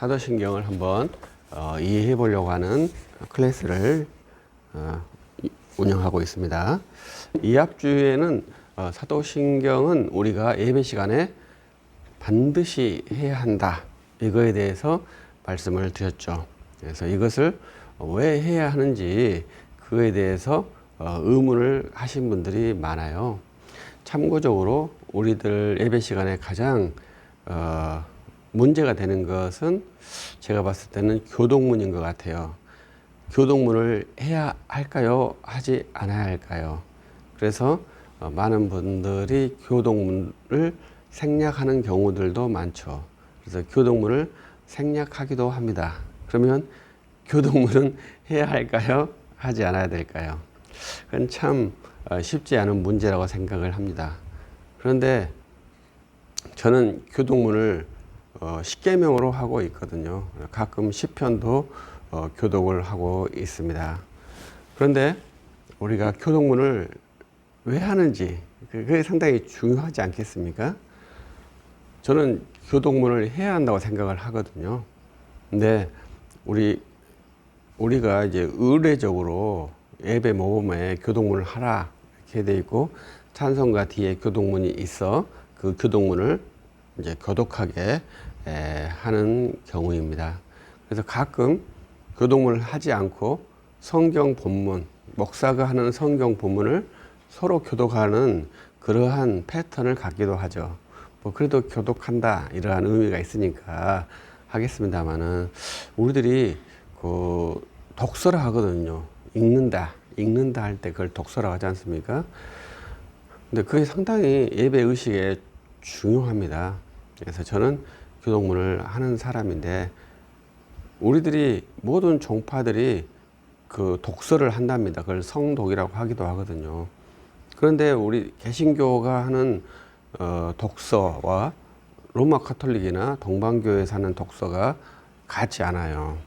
사도신경을 한번 이해해 보려고 하는 클래스를 운영하고 있습니다. 이 앞주에는 사도신경은 우리가 예배 시간에 반드시 해야 한다. 이거에 대해서 말씀을 드렸죠. 그래서 이것을 왜 해야 하는지 그거에 대해서 의문을 하신 분들이 많아요. 참고적으로 우리들 예배 시간에 가장 문제가 되는 것은 제가 봤을 때는 교동문인 것 같아요. 교동문을 해야 할까요? 하지 않아야 할까요? 그래서 많은 분들이 교동문을 생략하는 경우들도 많죠. 그래서 교동문을 생략하기도 합니다. 그러면 교동문은 해야 할까요? 하지 않아야 될까요? 그건 참 쉽지 않은 문제라고 생각을 합니다. 그런데 저는 교동문을 십계명으로 하고 있거든요. 가끔 시편도 교독을 하고 있습니다. 그런데 우리가 교동문을 왜 하는지 그게 상당히 중요하지 않겠습니까? 저는 교동문을 해야 한다고 생각을 하거든요. 근데 우리가 이제 의례적으로 예배 모범에 교동문을 하라 이렇게 돼 있고 찬송가 뒤에 교동문이 있어 그 교동문을 이제 교독하게 하는 경우입니다. 그래서 가끔 교동문을 하지 않고 성경 본문, 목사가 하는 성경 본문을 서로 교독하는 그러한 패턴을 갖기도 하죠. 뭐 그래도 교독한다 이러한 의미가 있으니까 하겠습니다만은 우리들이 그 독서라 하거든요. 읽는다 할 때 그걸 독서라고 하지 않습니까? 근데 그게 상당히 예배 의식에 중요합니다. 그래서 저는 교동문을 하는 사람인데 우리들이 모든 종파들이 그 독서를 한답니다. 그걸 성독이라고 하기도 하거든요. 그런데 우리 개신교가 하는 독서와 로마 카톨릭이나 동방교회에서 하는 독서가 같지 않아요.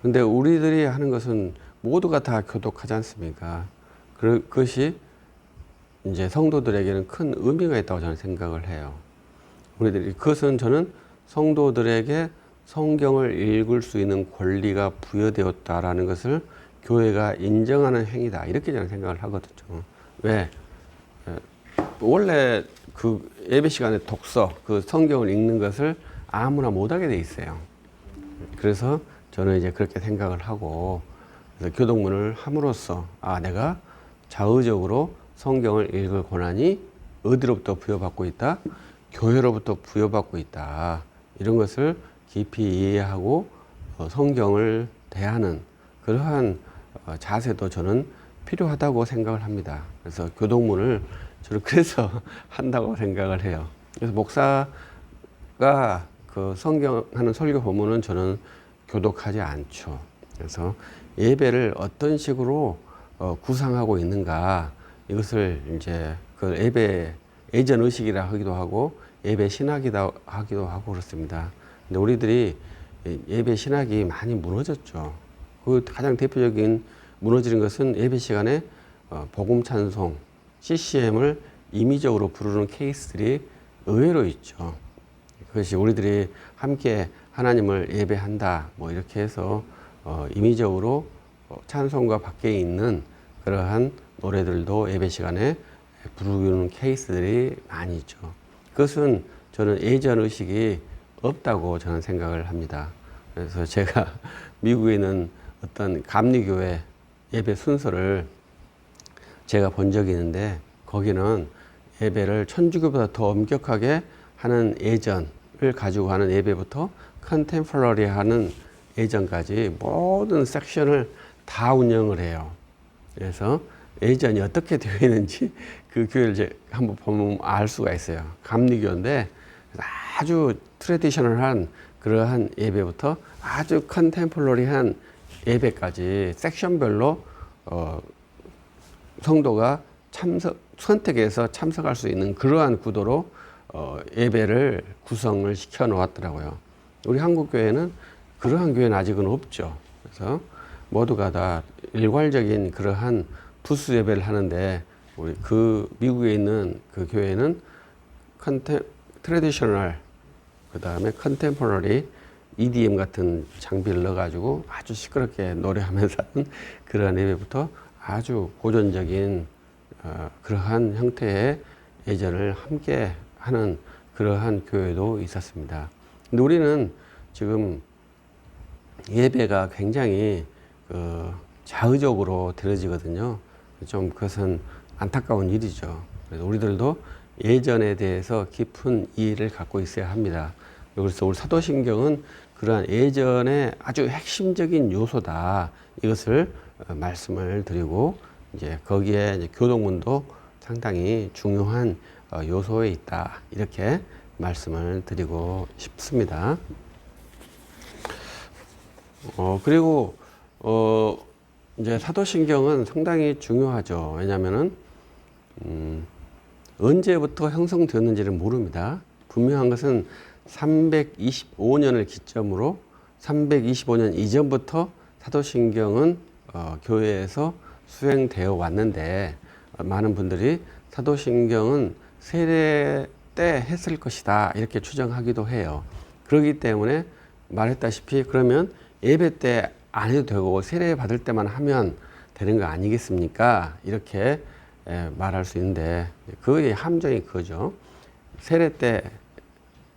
그런데 우리들이 하는 것은 모두가 다 교독하지 않습니까? 그것이 이제 성도들에게는 큰 의미가 있다고 저는 생각을 해요. 우리들이 그것은 저는 성도들에게 성경을 읽을 수 있는 권리가 부여되었다라는 것을 교회가 인정하는 행위다 이렇게 저는 생각을 하거든요. 왜? 원래 그 예배 시간에 독서, 그 성경을 읽는 것을 아무나 못하게 돼 있어요. 그래서 저는 이제 그렇게 생각을 하고 그래서 교동문을 함으로써 내가 자의적으로 성경을 읽을 권한이 어디로부터 부여받고 있다? 교회로부터 부여받고 있다. 이런 것을 깊이 이해하고 성경을 대하는 그러한 자세도 저는 필요하다고 생각을 합니다. 그래서 교동문을 저는 그래서 한다고 생각을 해요. 그래서 목사가 그 성경하는 설교 본문은 저는 교독하지 않죠. 그래서 예배를 어떤 식으로 구상하고 있는가 이것을 이제 그 예배 예전 의식이라 하기도 하고 예배 신학이라 하기도 하고 그렇습니다. 근데 우리들이 예배 신학이 많이 무너졌죠. 그 가장 대표적인 무너지는 것은 예배 시간에 복음 찬송 CCM을 임의적으로 부르는 케이스들이 의외로 있죠. 그것이 우리들이 함께 하나님을 예배한다 뭐 이렇게 해서 임의적으로 찬송가 밖에 있는 그러한 노래들도 예배 시간에 부르는 케이스들이 많이 있죠. 그것은 저는 예전 의식이 없다고 저는 생각을 합니다. 그래서 제가 미국에 있는 어떤 감리교회 예배 순서를 제가 본 적이 있는데 거기는 예배를 천주교보다 더 엄격하게 하는 예전을 가지고 하는 예배부터 컨템포러리 하는 예전까지 모든 섹션을 다 운영을 해요. 그래서 예전이 어떻게 되어 있는지 그 교회를 한번 보면 알 수가 있어요. 감리교인데 아주 트래디셔널한 그러한 예배부터 아주 컨템포러리한 예배까지 섹션별로 성도가 선택해서 참석할 수 있는 그러한 구도로 예배를 구성을 시켜 놓았더라고요. 우리 한국교회는 그러한 교회는 아직은 없죠. 그래서 모두가 다 일괄적인 그러한 부스 예배를 하는데 우리 그 미국에 있는 그 교회는 트래디셔널 그 다음에 컨템포러리 EDM 같은 장비를 넣어가지고 아주 시끄럽게 노래하면서 하는 그러한 예배부터 아주 고전적인 그러한 형태의 예전을 함께 하는 그러한 교회도 있었습니다. 근데 우리는 지금 예배가 굉장히 자의적으로 드려지거든요. 좀 그것은 안타까운 일이죠. 그래서 우리들도 예전에 대해서 깊은 이해를 갖고 있어야 합니다. 그래서 우리 사도신경은 그러한 예전의 아주 핵심적인 요소다. 이것을 말씀을 드리고 이제 거기에 이제 교동문도 상당히 중요한 요소에 있다. 이렇게 말씀을 드리고 싶습니다. 그리고 이제 사도신경은 상당히 중요하죠. 왜냐하면은 언제부터 형성되었는지를 모릅니다. 분명한 것은 325년을 기점으로 325년 이전부터 사도신경은 교회에서 수행되어 왔는데 많은 분들이 사도신경은 세례 때 했을 것이다 이렇게 추정하기도 해요. 그렇기 때문에 말했다시피 그러면 예배 때 안 해도 되고 세례 받을 때만 하면 되는 거 아니겠습니까? 이렇게 말할 수 있는데 그의 함정이 그거죠. 세례 때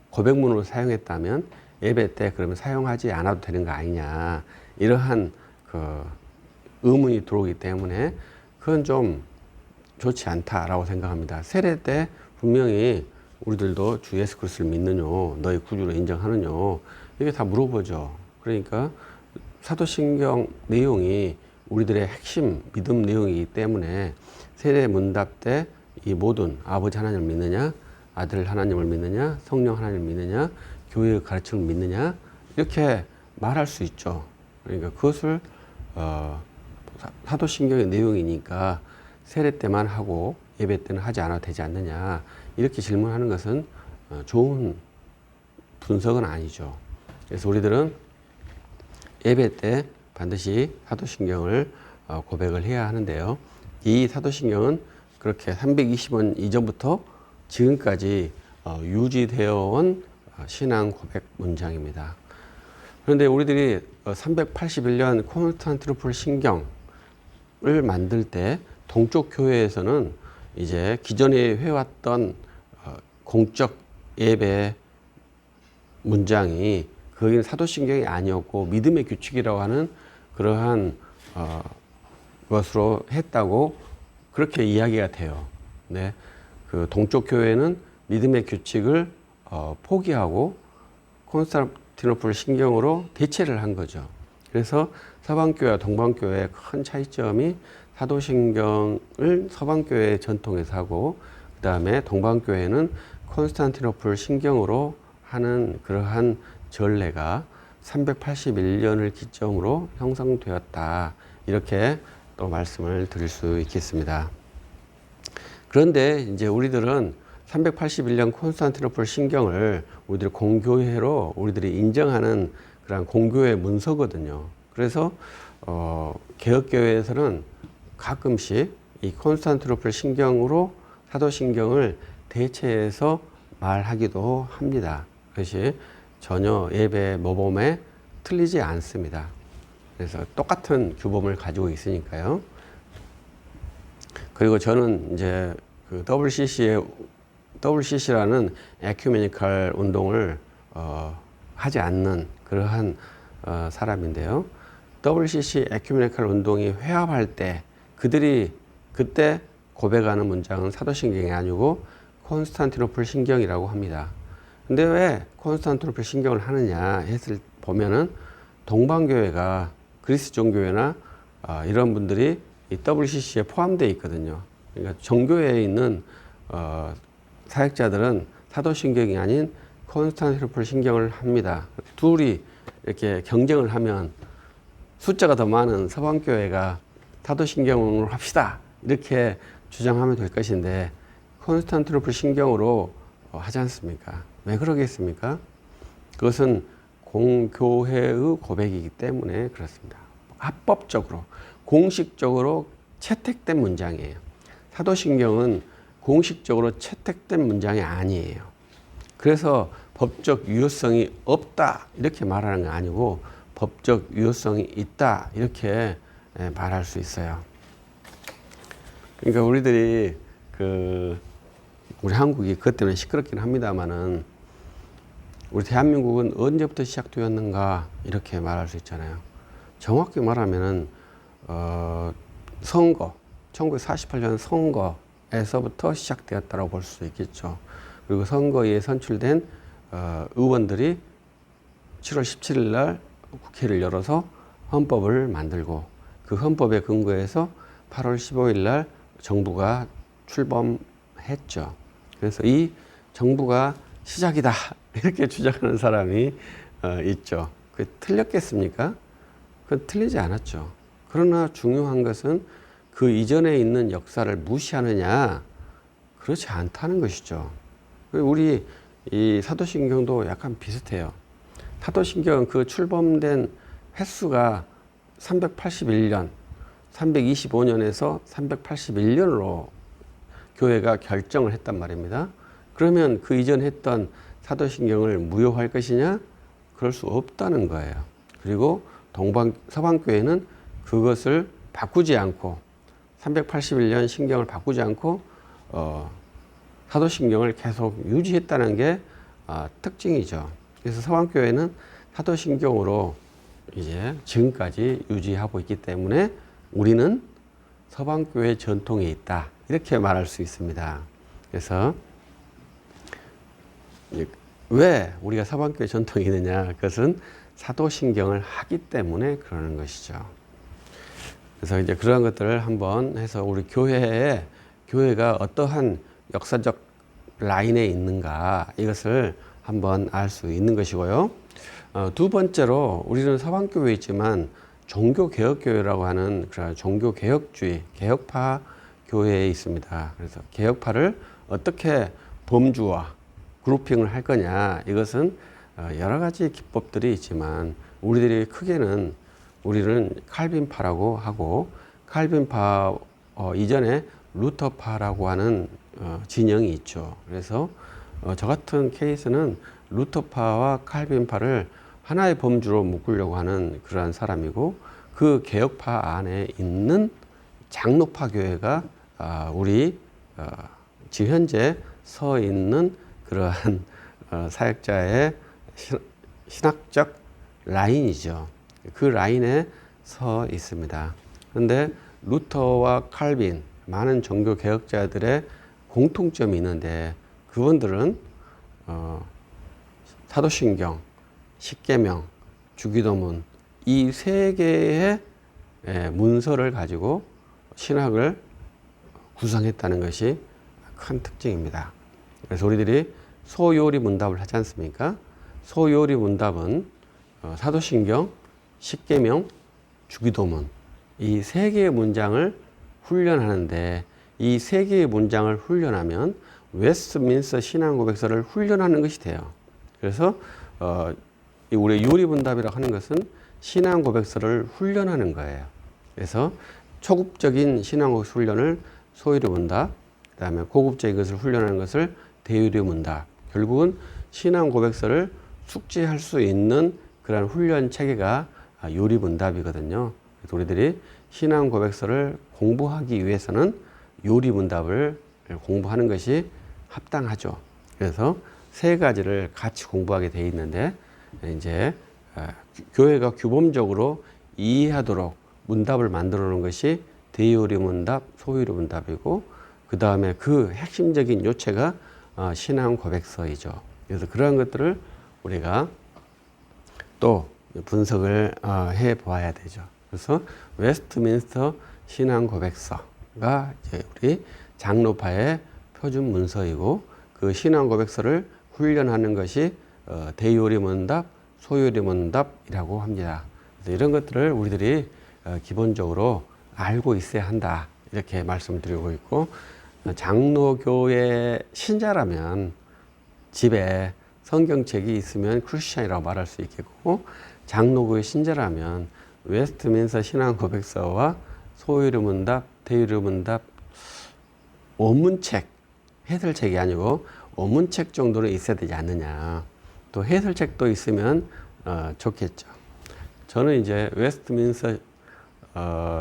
고백문으로 사용했다면 예배 때 그러면 사용하지 않아도 되는 거 아니냐 이러한 그 의문이 들어오기 때문에 그건 좀 좋지 않다라고 생각합니다. 세례 때 분명히 우리들도 주 예수 그리스도를 믿느냐 너희 구주로 인정하느냐 이게 다 물어보죠. 그러니까 사도신경 내용이 우리들의 핵심 믿음 내용이기 때문에 세례 문답 때 이 모든 아버지 하나님을 믿느냐 아들 하나님을 믿느냐 성령 하나님을 믿느냐 교회의 가르침을 믿느냐 이렇게 말할 수 있죠. 그러니까 그것을 사도신경의 내용이니까 세례 때만 하고 예배 때는 하지 않아도 되지 않느냐 이렇게 질문하는 것은 좋은 분석은 아니죠. 그래서 우리들은 예배 때 반드시 사도신경을 고백을 해야 하는데요. 이 사도신경은 그렇게 320년 이전부터 지금까지 유지되어 온 신앙 고백 문장입니다. 그런데 우리들이 381년 콘스탄티노플 신경을 만들 때 동쪽 교회에서는 이제 기존에 해왔던 공적 예배 문장이 거기는 사도신경이 아니었고 믿음의 규칙이라고 하는 그러한 것으로 했다고 그렇게 이야기가 돼요. 네, 그 동쪽 교회는 믿음의 규칙을 포기하고 콘스탄티노플 신경으로 대체를 한 거죠. 그래서 서방교회와 동방교회의 큰 차이점이 사도신경을 서방교회의 전통에서 하고 그 다음에 동방교회는 콘스탄티노플 신경으로 하는 그러한 전례가 381년을 기점으로 형성되었다. 이렇게 또 말씀을 드릴 수 있겠습니다. 그런데 이제 우리들은 381년 콘스탄티노플 신경을 우리들이 공교회로 우리들이 인정하는 그런 공교회 문서거든요. 그래서 개혁교회에서는 가끔씩 이 콘스탄티노플 신경으로 사도신경을 대체해서 말하기도 합니다. 그것이 전혀 예배 모범에 틀리지 않습니다. 그래서 똑같은 규범을 가지고 있으니까요. 그리고 저는 이제 그 WCC라는 에큐메니컬 운동을 하지 않는 그러한 사람인데요. WCC 에큐메니컬 운동이 회합할 때 그들이 그때 고백하는 문장은 사도신경이 아니고 콘스탄티노플 신경이라고 합니다. 근데 왜 콘스탄티노플 신경을 하느냐 했을 보면은 동방교회가 그리스 종교회나 이런 분들이 이 WCC에 포함되어 있거든요. 그러니까 정교회에 있는 사역자들은 사도신경이 아닌 콘스탄티노플 신경을 합니다. 둘이 이렇게 경쟁을 하면 숫자가 더 많은 서방교회가 사도신경으로 합시다 이렇게 주장하면 될 것인데 콘스탄티노플 신경으로 하지 않습니까? 왜 그러겠습니까? 그것은 공교회의 고백이기 때문에 그렇습니다. 합법적으로 공식적으로 채택된 문장이에요. 사도신경은 공식적으로 채택된 문장이 아니에요. 그래서 법적 유효성이 없다 이렇게 말하는 게 아니고 법적 유효성이 있다 이렇게 말할 수 있어요. 그러니까 우리들이 우리 한국이 그것 때문에 시끄럽긴 합니다만은 우리 대한민국은 언제부터 시작되었는가 이렇게 말할 수 있잖아요. 정확히 말하면은 선거 1948년 선거에서부터 시작되었다고 볼 수 있겠죠. 그리고 선거에 선출된 의원들이 7월 17일 날 국회를 열어서 헌법을 만들고 그 헌법에 근거해서 8월 15일 날 정부가 출범했죠. 그래서 이 정부가 시작이다 이렇게 주장하는 사람이 있죠. 그 틀렸겠습니까? 그건 틀리지 않았죠. 그러나 중요한 것은 그 이전에 있는 역사를 무시하느냐 그렇지 않다는 것이죠. 우리 이 사도신경도 약간 비슷해요. 사도신경 그 출범된 횟수가 381년, 325년에서 381년으로 교회가 결정을 했단 말입니다. 그러면 그 이전 했던 사도신경을 무효할 것이냐? 그럴 수 없다는 거예요. 그리고 서방교회는 그것을 바꾸지 않고 381년 신경을 바꾸지 않고 사도신경을 계속 유지했다는 게 특징이죠. 그래서 서방교회는 사도신경으로 이제 지금까지 유지하고 있기 때문에 우리는 서방교회 전통에 있다 이렇게 말할 수 있습니다. 그래서 왜 우리가 서방교회 전통이 있느냐? 그것은 사도신경을 하기 때문에 그러는 것이죠. 그래서 이제 그러한 것들을 한번 해서 우리 교회가 어떠한 역사적 라인에 있는가 이것을 한번 알 수 있는 것이고요. 두 번째로 우리는 서방교회에 있지만 종교개혁교회라고 하는 그런 종교개혁주의, 개혁파 교회에 있습니다. 그래서 개혁파를 어떻게 범주화, 그룹핑을 할 거냐 이것은 여러 가지 기법들이 있지만 우리들이 크게는 우리는 칼빈파라고 하고 칼빈파 이전에 루터파라고 하는 진영이 있죠. 그래서 저 같은 케이스는 루터파와 칼빈파를 하나의 범주로 묶으려고 하는 그러한 사람이고 그 개혁파 안에 있는 장로파 교회가 우리 지금 현재 서 있는 그러한 사역자의 신학적 라인이죠. 그 라인에 서 있습니다. 그런데 루터와 칼빈 많은 종교 개혁자들의 공통점이 있는데 그분들은 사도신경, 십계명, 주기도문 이 세 개의 문서를 가지고 신학을 구성했다는 것이 큰 특징입니다. 그래서 우리들이 소요리 문답을 하지 않습니까? 소요리 문답은 사도신경, 십계명, 주기도문 이 세 개의 문장을 훈련하는데 이 세 개의 문장을 훈련하면 웨스트민스터 신앙고백서를 훈련하는 것이 돼요. 그래서 우리 요리문답이라고 하는 것은 신앙고백서를 훈련하는 거예요. 그래서 초급적인 신앙고백서 훈련을 소요리문답, 그 다음에 고급적인 것을 훈련하는 것을 대요리문답. 결국은 신앙고백서를 숙지할 수 있는 그런 훈련 체계가 요리문답이거든요. 그래서 우리들이 신앙고백서를 공부하기 위해서는 요리문답을 공부하는 것이 합당하죠. 그래서 세 가지를 같이 공부하게 돼 있는데 이제 교회가 규범적으로 이해하도록 문답을 만들어 놓은 것이 대요리 문답, 소요리 문답이고 그 다음에 그 핵심적인 요체가 신앙 고백서이죠. 그래서 그러한 것들을 우리가 또 분석을 해 보아야 되죠. 그래서 웨스트민스터 신앙 고백서가 이제 우리 장로파의 표준 문서이고 그 신앙 고백서를 훈련하는 것이 대요리 문답, 소요리 문답이라고 합니다. 그래서 이런 것들을 우리들이 기본적으로 알고 있어야 한다 이렇게 말씀드리고 있고 장로교의 신자라면 집에 성경책이 있으면 크리스찬이라고 말할 수 있겠고 장로교의 신자라면 웨스트민스터 신앙 고백서와 소요리 문답, 대요리 문답 원문책, 해설책이 아니고 원문책 정도는 있어야 되지 않느냐. 또 해설책도 있으면 좋겠죠. 저는 이제 웨스트민스터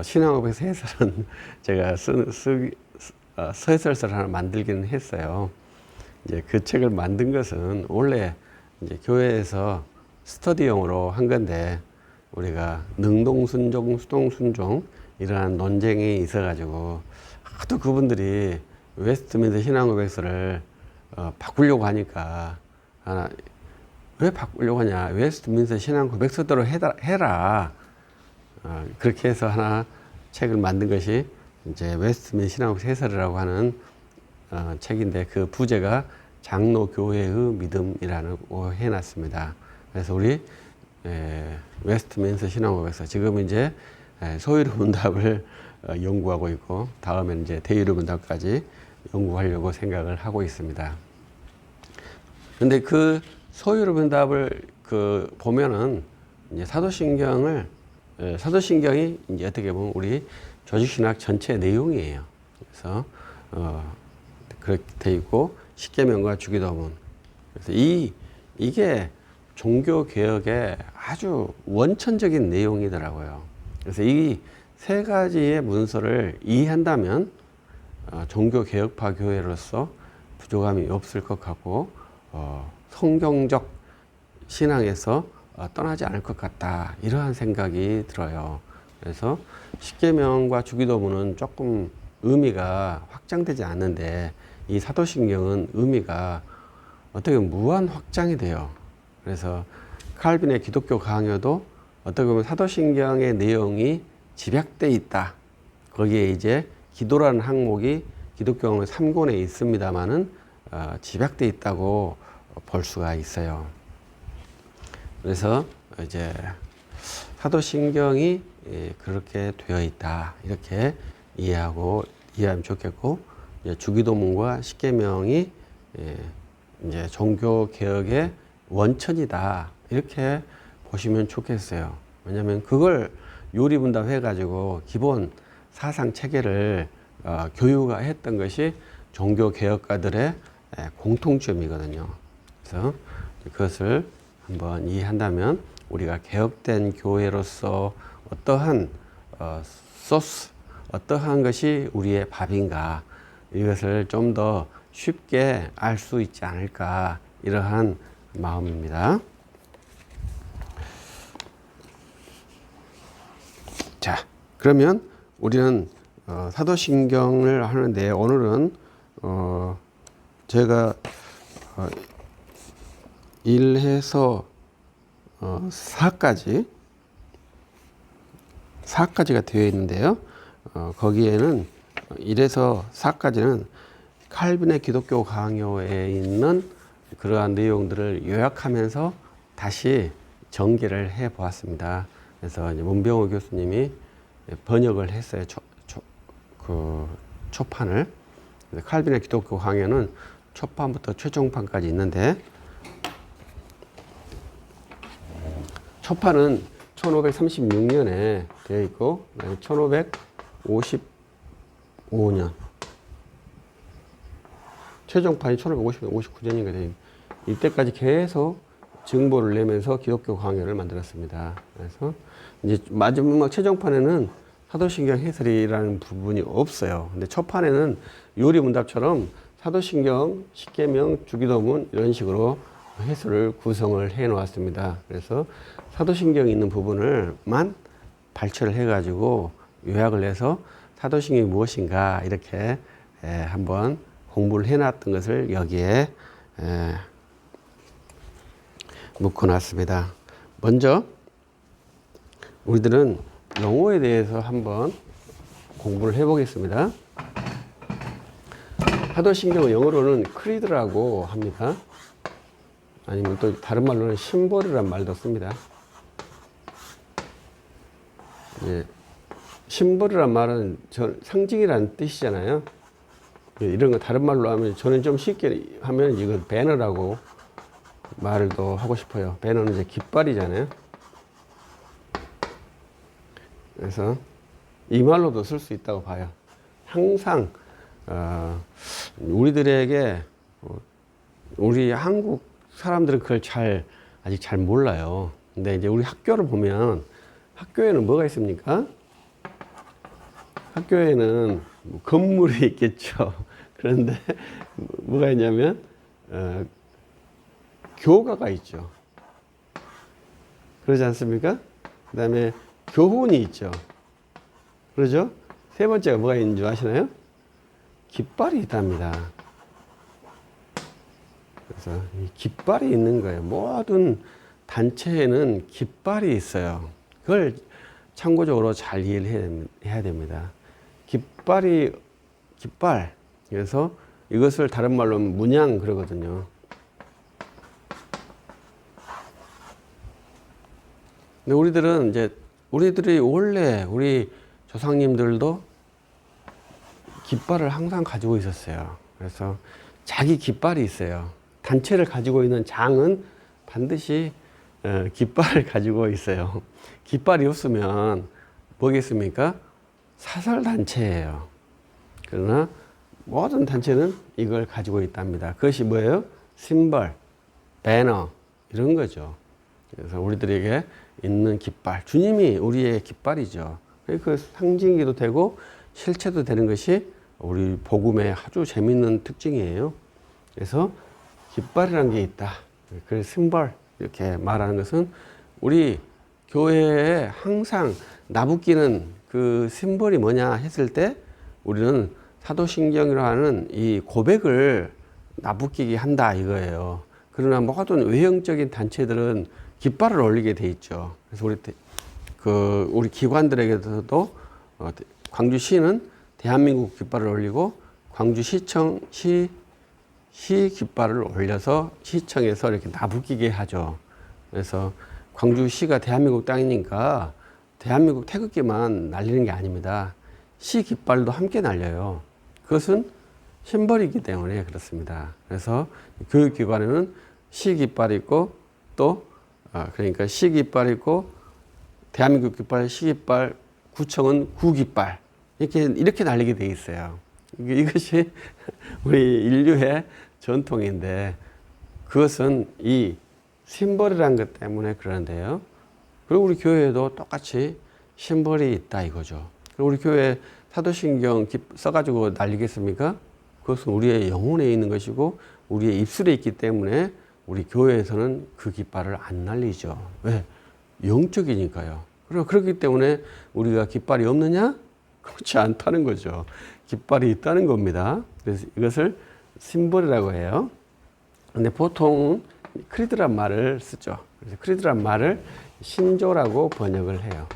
신앙법에서 해설은 제가 서해설서를 하나 만들기는 했어요. 이제 그 책을 만든 것은 원래 이제 교회에서 스터디용으로 한 건데, 우리가 능동순종, 수동순종 이러한 논쟁이 있어가지고 하도 그분들이 웨스트민스터 신앙고백서를 바꾸려고 하니까, 왜 바꾸려고 하냐, 웨스트민스터 신앙고백서대로 해라. 그렇게 해서 하나 책을 만든 것이 이제 웨스트민스터 신앙고백서 해설이라고 하는 책인데, 그 부제가 장로교회의 믿음이라는 거 해놨습니다. 그래서 우리 웨스트민스터 신앙고백서 지금 이제 소유로 문답을 연구하고 있고, 다음엔 이제 대유로 문답까지 연구하려고 생각을 하고 있습니다. 근데 그 소유로 문답을 보면은 이제 사도신경이 이제 어떻게 보면 우리 조직신학 전체 내용이에요. 그래서 그렇게 돼 있고, 십계명과 주기도문. 그래서 이게 종교 개혁의 아주 원천적인 내용이더라고요. 그래서 이 세 가지의 문서를 이해한다면 종교 개혁파 교회로서 부족함이 없을 것 같고, 성경적 신앙에서 떠나지 않을 것 같다, 이러한 생각이 들어요. 그래서 십계명과 주기도문은 조금 의미가 확장되지 않는데, 이 사도신경은 의미가 어떻게 보면 무한 확장이 돼요. 그래서 칼빈의 기독교 강요도 어떻게 보면 사도신경의 내용이 집약돼 있다. 거기에 이제 기도라는 항목이 기독교 3권에 있습니다만은 집약돼 있다고 볼 수가 있어요. 그래서 이제 사도신경이 그렇게 되어 있다, 이렇게 이해하면 좋겠고, 이제 주기도문과 십계명이 이제 종교 개혁의 원천이다, 이렇게 보시면 좋겠어요. 왜냐하면 그걸 요리분답해 가지고 기본 사상 체계를 교육화했던 것이 종교 개혁가들의 공통점이거든요. 그래서 그것을 한번 이해한다면 우리가 개혁된 교회로서 어떠한 소스, 어떠한 것이 우리의 밥인가, 이것을 좀 더 쉽게 알 수 있지 않을까, 이러한 마음입니다. 자, 그러면 우리는 사도신경을 하는데, 오늘은 제가 1해서 4까지가 되어 있는데요. 거기에는 1에서 4까지는 칼빈의 기독교 강요에 있는 그러한 내용들을 요약하면서 다시 전개를 해 보았습니다. 그래서 이제 문병호 교수님이 번역을 했어요. 초판을. 칼빈의 기독교 강요는 초판부터 최종판까지 있는데, 초판은 1536년에 되어 있고, 1555년, 최종판이 1559년인가 되어 있고, 이때까지 계속 증보를 내면서 기독교 강요를 만들었습니다. 그래서 이제 마지막 최종판에는 사도신경 해설이라는 부분이 없어요. 근데 초판에는 요리문답처럼 사도신경, 십계명, 주기도문 이런 식으로 해설을 구성을 해 놓았습니다. 그래서 사도신경에 있는 부분을만 발췌를 해가지고 요약을 해서 사도신경이 무엇인가, 이렇게 한번 공부를 해놨던 것을 여기에 묶어놨습니다. 먼저 우리들은 용어에 대해서 한번 공부를 해보겠습니다. 사도신경은 영어로는 크리드라고 합니다. 아니면 또 다른 말로는 심볼이란 말도 씁니다. 예, 심볼이란 말은 상징이라는 뜻이잖아요. 예, 이런 거 다른 말로 하면, 저는 좀 쉽게 하면 이건 배너라고 말을 더 하고 싶어요. 배너는 이제 깃발이잖아요. 그래서 이 말로도 쓸 수 있다고 봐요. 항상 우리들에게, 우리 한국 사람들은 그걸 아직 잘 몰라요. 근데 이제 우리 학교를 보면 학교에는 뭐가 있습니까? 학교에는 뭐 건물이 있겠죠. 그런데 뭐가 있냐면 교가가 있죠. 그러지 않습니까? 그 다음에 교훈이 있죠. 그러죠? 세 번째가 뭐가 있는 줄 아시나요? 깃발이 있답니다. 그래서 이 깃발이 있는 거예요. 모든 단체에는 깃발이 있어요. 그걸 참고적으로 잘 이해를 해야 됩니다. 깃발. 그래서 이것을 다른 말로 문양 그러거든요. 근데 우리들이 원래 우리 조상님들도 깃발을 항상 가지고 있었어요. 그래서 자기 깃발이 있어요. 단체를 가지고 있는 장은 반드시 깃발을 가지고 있어요. 깃발이 없으면 뭐겠습니까? 사설단체예요. 그러나 모든 단체는 이걸 가지고 있답니다. 그것이 뭐예요? 심벌, 배너 이런 거죠. 그래서 우리들에게 있는 깃발, 주님이 우리의 깃발이죠. 그 상징이기도 되고 실체도 되는 것이 우리 복음의 아주 재밌는 특징이에요. 그래서 깃발이라는 게 있다. 그 심벌 이렇게 말하는 것은 우리 교회에 항상 나부끼는 그 심벌이 뭐냐 했을 때 우리는 사도신경이라고 하는 이 고백을 나부끼게 한다 이거예요. 그러나 모든 외형적인 단체들은 깃발을 올리게 돼 있죠. 그래서 우리 기관들에게도 광주시는 대한민국 깃발을 올리고 광주시청 시 깃발을 올려서 시청에서 이렇게 나부끼게 하죠. 그래서 광주시가 대한민국 땅이니까 대한민국 태극기만 날리는 게 아닙니다. 시 깃발도 함께 날려요. 그것은 심벌이기 때문에 그렇습니다. 그래서 교육기관에는 시 깃발이 있고 또 그러니까 시 깃발이 있고 대한민국 깃발, 시 깃발, 구청은 구 깃발 이렇게 날리게 돼 있어요. 이것이 우리 인류의 전통인데 그것은 이 심벌이라는 것 때문에 그러는데요. 그리고 우리 교회에도 똑같이 심벌이 있다 이거죠. 그리고 우리 교회 사도신경 써가지고 날리겠습니까? 그것은 우리의 영혼에 있는 것이고 우리의 입술에 있기 때문에 우리 교회에서는 그 깃발을 안 날리죠. 왜? 영적이니까요. 그리고 그렇기 때문에 우리가 깃발이 없느냐? 그렇지 않다는 거죠. 깃발이 있다는 겁니다. 그래서 이것을 심벌이라고 해요. 근데 보통 크리드란 말을 쓰죠. 그래서 크리드란 말을 신조라고 번역을 해요.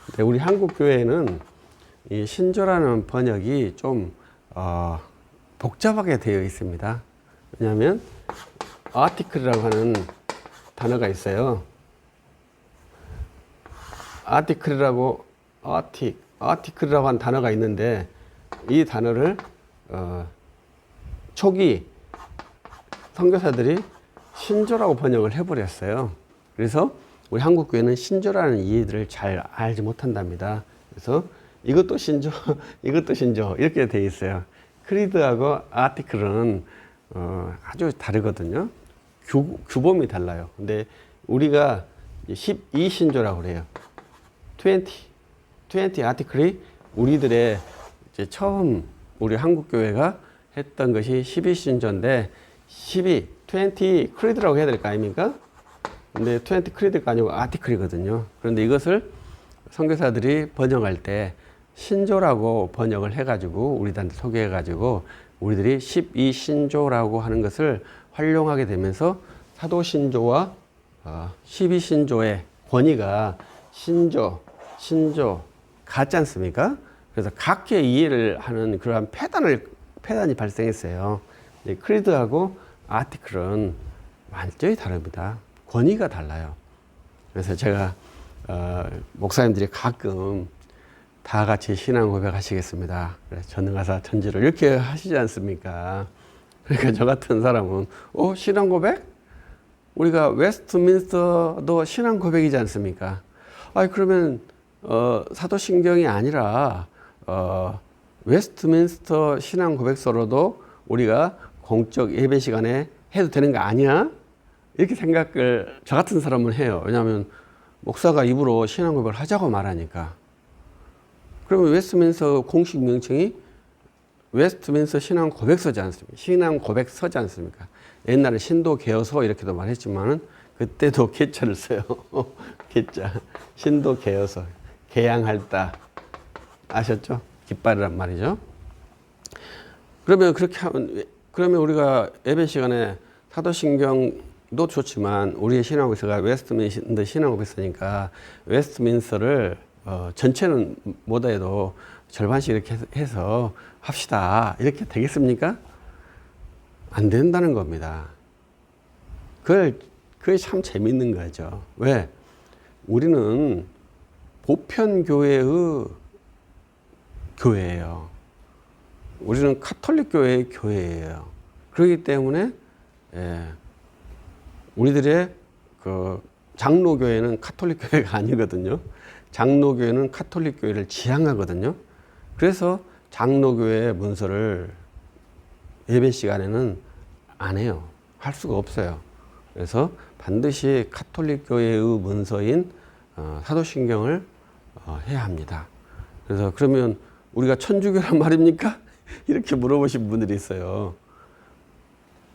근데 우리 한국 교회에는 이 신조라는 번역이 좀 복잡하게 되어 있습니다. 왜냐하면 아티클이라고 하는 단어가 있어요. 아티클이라고 하는 단어가 있는데 이 단어를 초기 선교사들이 신조라고 번역을 해버렸어요. 그래서 우리 한국 교회는 신조라는 이해들을 잘 알지 못한답니다. 그래서 이것도 신조, 이것도 신조 이렇게 돼 있어요. 크리드하고 아티클은 아주 다르거든요. 규범이 달라요. 근데 우리가 12신조라고 그래요. 20 아티클이 우리들의 이제 처음 우리 한국 교회가 했던 것이 12신조인데 20 크리드라고 해야 될 거 아닙니까? 근데 20 크리드가 아니고 아티클이거든요. 그런데 이것을 선교사들이 번역할 때 신조라고 번역을 해가지고 우리들한테 소개해가지고 우리들이 12신조라고 하는 것을 활용하게 되면서 사도신조와 12신조의 권위가 신조 같지 않습니까? 그래서 각계 이해를 하는 그러한 폐단이 발생했어요. 크리드하고 아티클은 완전히 다릅니다. 권위가 달라요. 그래서 제가 목사님들이 가끔 다 같이 신앙 고백하시겠습니다. 전능하사 천지를 이렇게 하시지 않습니까? 그러니까 저 같은 사람은 신앙 고백? 우리가 웨스트민스터도 신앙 고백이지 않습니까? 그러면 사도신경이 아니라 웨스트민스터 신앙 고백서로도 우리가 공적 예배 시간에 해도 되는 거 아니야? 이렇게 생각을 저 같은 사람은 해요. 왜냐하면 목사가 입으로 신앙 고백을 하자고 말하니까. 그러면 웨스트민스터 공식 명칭이 웨스트민스터 신앙 고백서지 않습니까? 신앙 고백서지 않습니까? 옛날에 신도 개어서 이렇게도 말했지만은 그때도 개자를 써요. 개자. 신도 개어서. 개양할다. 아셨죠? 깃발이란 말이죠. 그러면 그렇게 하면, 그러면 우리가 예배 시간에 사도신경도 좋지만 우리의 신앙고백서가 웨스트민스터 신앙고백서니까 웨스트민스터를 전체는 못해도 절반씩 이렇게 해서 합시다. 이렇게 되겠습니까? 안 된다는 겁니다. 그게 참 재밌는 거죠. 왜? 우리는 보편교회의 교회예요. 우리는 카톨릭 교회의 교회예요. 그렇기 때문에 우리들의 그 장로교회는 카톨릭 교회가 아니거든요. 장로교회는 카톨릭 교회를 지향하거든요. 그래서 장로교회 문서를 예배 시간에는 안 해요. 할 수가 없어요. 그래서 반드시 카톨릭 교회의 문서인 사도신경을 해야 합니다. 그래서 그러면 우리가 천주교란 말입니까? 이렇게 물어보신 분들이 있어요.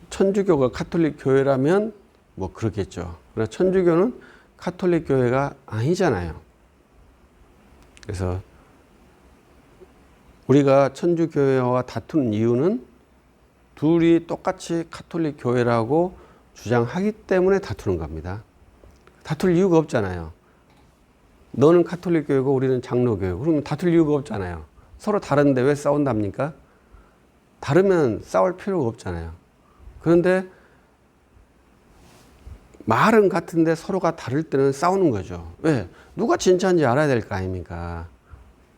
천주교가 카톨릭 교회라면 뭐 그렇겠죠. 그러나 천주교는 카톨릭 교회가 아니잖아요. 그래서 우리가 천주교회와 다투는 이유는 둘이 똑같이 카톨릭 교회라고 주장하기 때문에 다투는 겁니다. 다툴 이유가 없잖아요. 너는 카톨릭 교회고 우리는 장로교회고 그러면 다툴 이유가 없잖아요. 서로 다른데 왜 싸운답니까? 다르면 싸울 필요가 없잖아요. 그런데 말은 같은데 서로가 다를 때는 싸우는 거죠. 왜? 누가 진짜인지 알아야 될 거 아닙니까?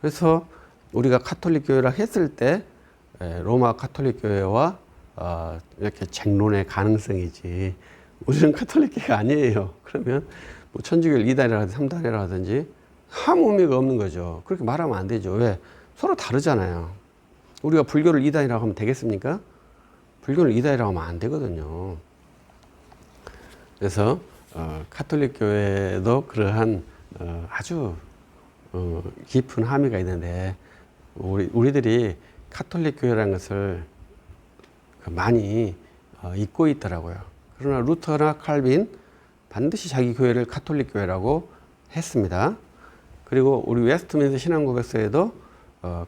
그래서 우리가 카톨릭 교회라 했을 때 로마 카톨릭 교회와 이렇게 쟁론의 가능성이지 우리는 카톨릭 교회가 아니에요. 그러면 뭐 천주교를 2단이라든지 3단이라든지 아무 의미가 없는 거죠. 그렇게 말하면 안 되죠. 왜? 서로 다르잖아요. 우리가 불교를 2단이라고 하면 되겠습니까? 불교를 2단이라고 하면 안 되거든요. 그래서 카톨릭 교회도 그러한 아주 깊은 함의가 있는데 우리들이 카톨릭 교회라는 것을 많이 잊고 있더라고요. 그러나 루터나 칼빈 반드시 자기 교회를 카톨릭 교회라고 했습니다. 그리고 우리 웨스트민스터 신앙고백서에도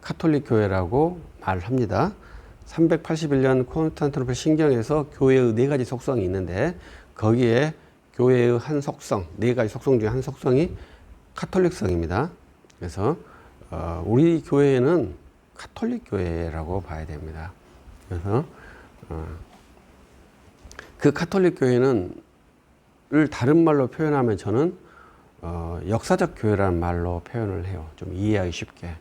카톨릭 교회라고 말합니다. 381년 콘스탄티노플 신경에서 교회의 4가지 속성이 있는데 거기에 교회의 한 속성, 4가지 속성 중에 한 속성이 카톨릭성입니다. 그래서 우리 교회는 카톨릭 교회라고 봐야 됩니다. 그래서 그 카톨릭 교회는 을 다른 말로 표현하면 저는 역사적 교회라는 말로 표현을 해요. 좀 이해하기 쉽게.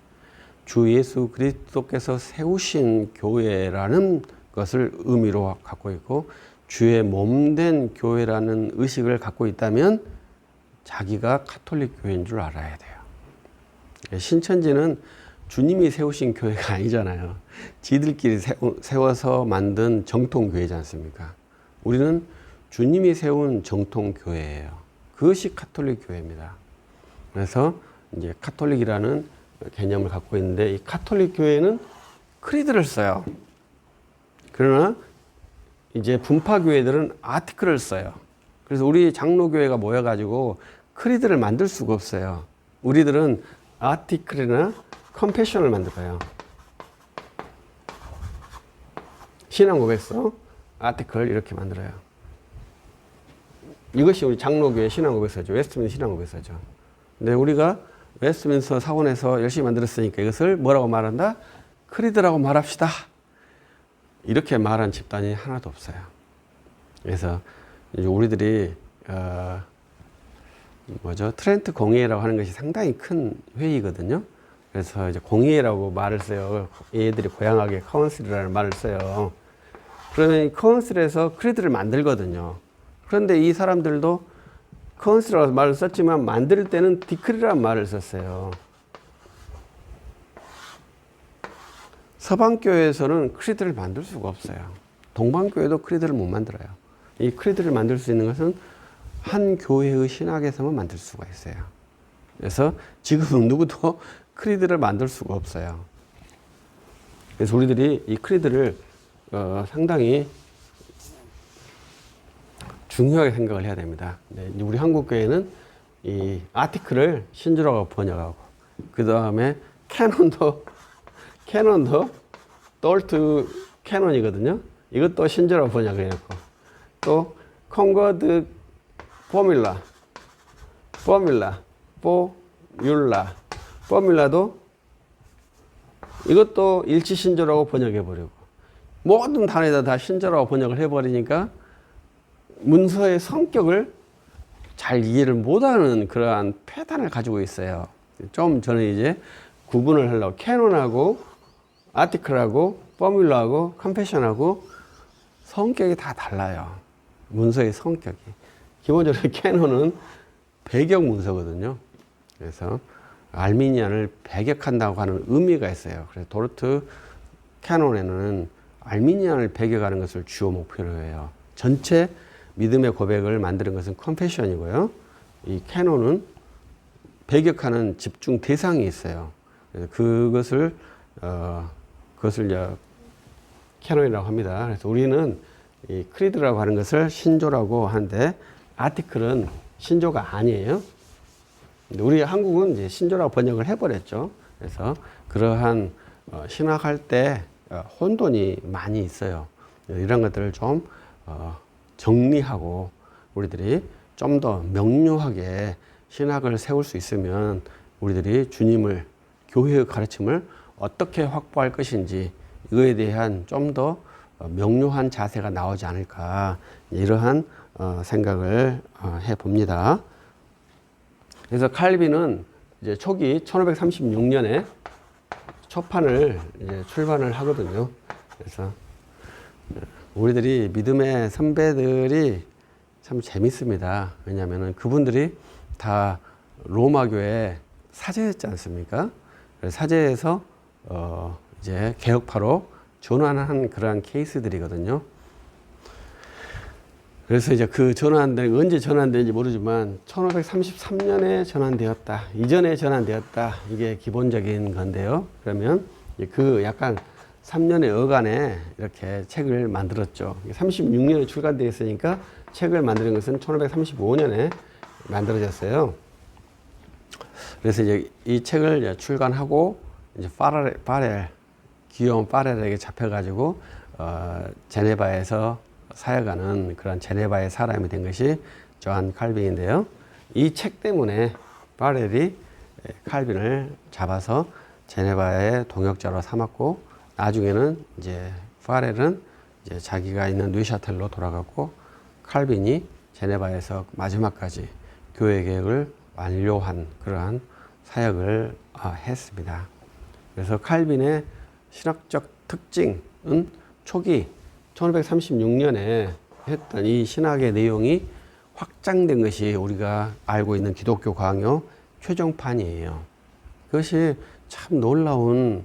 주 예수 그리스도께서 세우신 교회라는 것을 의미로 갖고 있고 주의 몸된 교회라는 의식을 갖고 있다면 자기가 카톨릭 교회인 줄 알아야 돼요. 신천지는 주님이 세우신 교회가 아니잖아요. 지들끼리 세워서 만든 정통교회지 않습니까? 우리는 주님이 세운 정통교회예요. 그것이 카톨릭 교회입니다. 그래서 이제 카톨릭이라는 개념을 갖고 있는데 이 카톨릭 교회는 크리드를 써요. 그러나 이제 분파교회들은 아티클을 써요. 그래서 우리 장로교회가 모여가지고 크리드를 만들 수가 없어요. 우리들은 아티클이나 컨페션을 만들어요. 신앙고백서, 아티클 이렇게 만들어요. 이것이 우리 장로교회 신앙고백서죠. 웨스트민스터 신앙고백서죠. 근데 우리가 웨스트민스터 사원에서 열심히 만들었으니까 이것을 뭐라고 말한다? 크리드라고 말합시다. 이렇게 말한 집단이 하나도 없어요. 그래서 이제 우리들이 트렌트 공의회라고 하는 것이 상당히 큰 회의거든요. 그래서 이제 공의회라고 말을 써요. 얘들이 고향하게 카운슬이라는 말을 써요. 그러면 카운슬에서 크리드를 만들거든요. 그런데 이 사람들도 카운슬이라고 말을 썼지만 만들 때는 디크리라는 말을 썼어요. 서방교회에서는 크리드를 만들 수가 없어요. 동방교회도 크리드를 못 만들어요. 이 크리드를 만들 수 있는 것은 한 교회의 신학에서만 만들 수가 있어요. 그래서 지금 누구도 크리드를 만들 수가 없어요. 그래서 우리들이 이 크리드를 상당히 중요하게 생각을 해야 됩니다. 네, 우리 한국교회는 이 아티클을 신조라고 번역하고, 그 다음에 캐논도 똘트 캐논이거든요. 이것도 신조라고 번역해놓고, 또 컨거드 포뮬라도 이것도 일치 신조라고 번역해버리고, 모든 단어에다 다 신조라고 번역을 해버리니까 문서의 성격을 잘 이해를 못하는 그러한 패턴을 가지고 있어요. 좀 저는 이제 구분을 하려고 캐논하고 아티클하고 포뮬러하고 컨페션하고 성격이 다 달라요. 문서의 성격이. 기본적으로 캐논은 배격 문서거든요. 그래서 알미니안을 배격한다고 하는 의미가 있어요. 그래서 도르트 캐논에는 알미니안을 배격하는 것을 주요 목표로 해요. 전체 믿음의 고백을 만드는 것은 컨페션이고요. 이 캐논은 배격하는 집중 대상이 있어요. 그래서 그것을 이제 캐논이라고 합니다. 그래서 우리는 이 크리드라고 하는 것을 신조라고 하는데, 아티클은 신조가 아니에요. 우리 한국은 이제 신조라고 번역을 해버렸죠. 그래서 그러한 신학할 때 혼돈이 많이 있어요. 이런 것들을 좀 정리하고 우리들이 좀 더 명료하게 신학을 세울 수 있으면 우리들이 주님을, 교회의 가르침을 어떻게 확보할 것인지 이거에 대한 좀 더 명료한 자세가 나오지 않을까, 이러한 생각을 해봅니다. 그래서 칼빈은 이제 초기 1536년에 초판을 이제 출판을 하거든요. 그래서 우리들이 믿음의 선배들이 참 재밌습니다. 왜냐하면 그분들이 다 로마교회 사제였지 않습니까? 그래서 사제에서 이제 개혁파로 전환한 그러한 케이스들이거든요. 그래서 이제 그 전환된, 언제 전환된지 모르지만 1533년에 전환되었다, 이전에 전환되었다, 이게 기본적인 건데요. 그러면 그 약간 3년의 어간에 이렇게 책을 만들었죠. 36년에 출간되어 있으니까 책을 만드는 것은 1535년에 만들어졌어요. 그래서 이제 이 책을 출간하고 이제 귀여운 파렐에게 잡혀가지고 제네바에서 사역하는 그런 제네바의 사람이 된 것이 조한 칼빈인데요. 이 책 때문에 파렐이 칼빈을 잡아서 제네바의 동역자로 삼았고, 나중에는 이제 파렐은 이제 자기가 있는 뉴샤텔로 돌아갔고, 칼빈이 제네바에서 마지막까지 교회 개혁을 완료한 그러한 사역을 했습니다. 그래서 칼빈의 신학적 특징은 초기 1536년에 했던 이 신학의 내용이 확장된 것이 우리가 알고 있는 기독교 강요 최종판이에요. 그것이 참 놀라운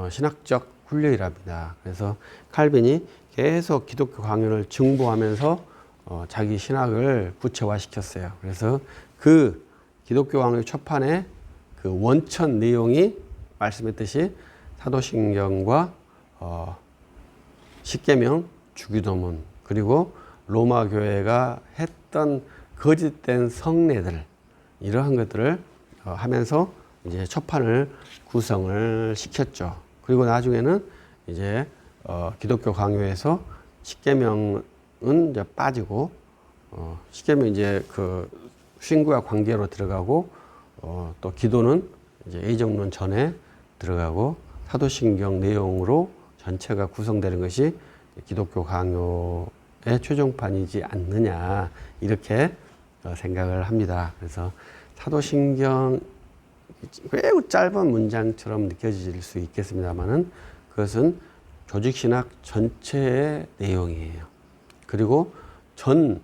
신학적 훈련이랍니다. 그래서 칼빈이 계속 기독교 강요를 증보하면서 자기 신학을 구체화시켰어요. 그래서 그 기독교 강요 초판의 그 원천 내용이 말씀했듯이 사도신경과 십계명, 주기도문, 그리고 로마 교회가 했던 거짓된 성례들, 이러한 것들을 하면서 이제 초판을 구성을 시켰죠. 그리고 나중에는 이제 기독교 강요에서 십계명은 이제 빠지고, 십계명 이제 그 신구와 관계로 들어가고, 또 기도는 이제 예정론 전에 들어가고, 사도신경 내용으로 전체가 구성되는 것이 기독교 강요의 최종판이지 않느냐, 이렇게 생각을 합니다. 그래서 사도신경 매우 짧은 문장처럼 느껴질 수 있겠습니다만은 그것은 조직신학 전체의 내용이에요. 그리고 전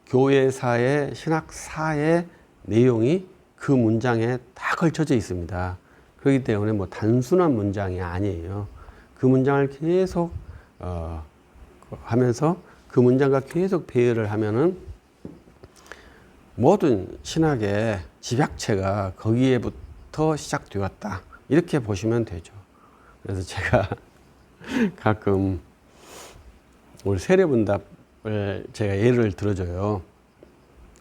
교회사의 신학사의 내용이 그 문장에 다 걸쳐져 있습니다. 그렇기 때문에 뭐 단순한 문장이 아니에요. 그 문장을 계속 하면서 그 그 문장과 계속 배열을 하면은 모든 신학의 집약체가 거기에부터 시작되었다. 이렇게 보시면 되죠. 그래서 제가 가끔 우리 세례문답을 제가 예를 들어줘요.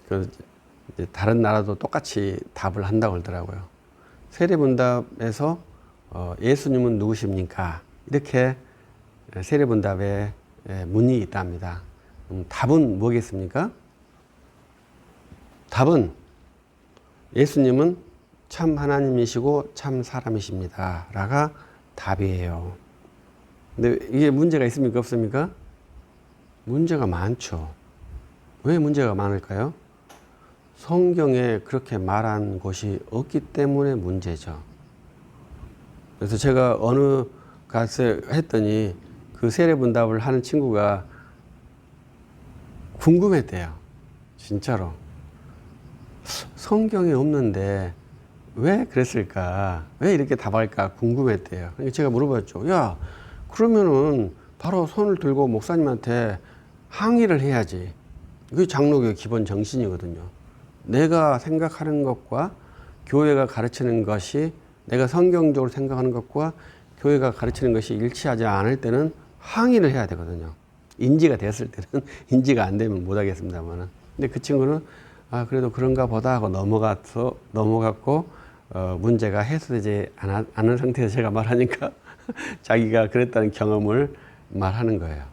그 다른 나라도 똑같이 답을 한다고 그러더라고요. 세례문답에서 예수님은 누구십니까? 이렇게 세례문답에 문이 있답니다. 답은 뭐겠습니까? 답은 예수님은 참 하나님이시고 참 사람이십니다. 라가 답이에요. 근데 이게 문제가 있습니까? 없습니까? 문제가 많죠. 왜 문제가 많을까요? 성경에 그렇게 말한 곳이 없기 때문에 문제죠. 그래서 제가 어느 가서 했더니 그 세례문답을 하는 친구가 궁금했대요. 진짜로. 성경에 없는데 왜 그랬을까? 왜 이렇게 답할까? 궁금했대요. 그러니까 제가 물어봤죠. 야, 그러면은 바로 손을 들고 목사님한테 항의를 해야지. 그게 장로교의 기본 정신이거든요. 내가 생각하는 것과 교회가 가르치는 것이, 내가 성경적으로 생각하는 것과 교회가 가르치는 것이 일치하지 않을 때는 항의를 해야 되거든요. 인지가 됐을 때는. 인지가 안 되면 못 하겠습니다만은. 근데 그 친구는 그래도 그런가 보다 하고 넘어갔고 문제가 해소되지 않은 상태에서 제가 말하니까 자기가 그랬다는 경험을 말하는 거예요.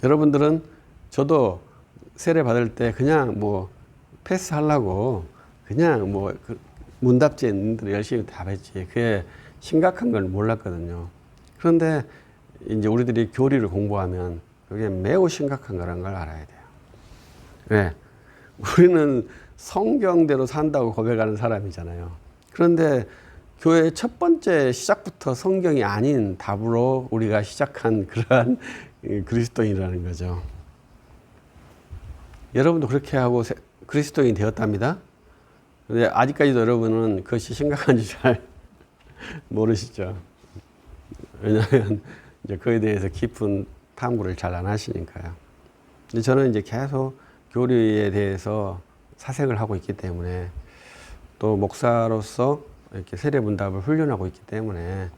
여러분들은, 저도 세례 받을 때 그냥 뭐 패스하려고 그냥 뭐 문답지에 있는 대로 열심히 답했지. 그게 심각한 걸 몰랐거든요. 그런데 이제 우리들이 교리를 공부하면 그게 매우 심각한 거라는 걸 알아야 돼요. 왜? 우리는 성경대로 산다고 고백하는 사람이잖아요. 그런데 교회의 첫 번째 시작부터 성경이 아닌 답으로 우리가 시작한 그러한 그리스도인이라는 거죠. 여러분도 그렇게 하고 그리스도인이 되었답니다. 근데 아직까지도 여러분은 그것이 심각한지 잘 모르시죠. 왜냐하면 이제 그에 대해서 깊은 탐구를 잘 안 하시니까요. 근데 저는 이제 계속 교리에 대해서 사색을 하고 있기 때문에, 또 목사로서 이렇게 세례문답을 훈련하고 있기 때문에,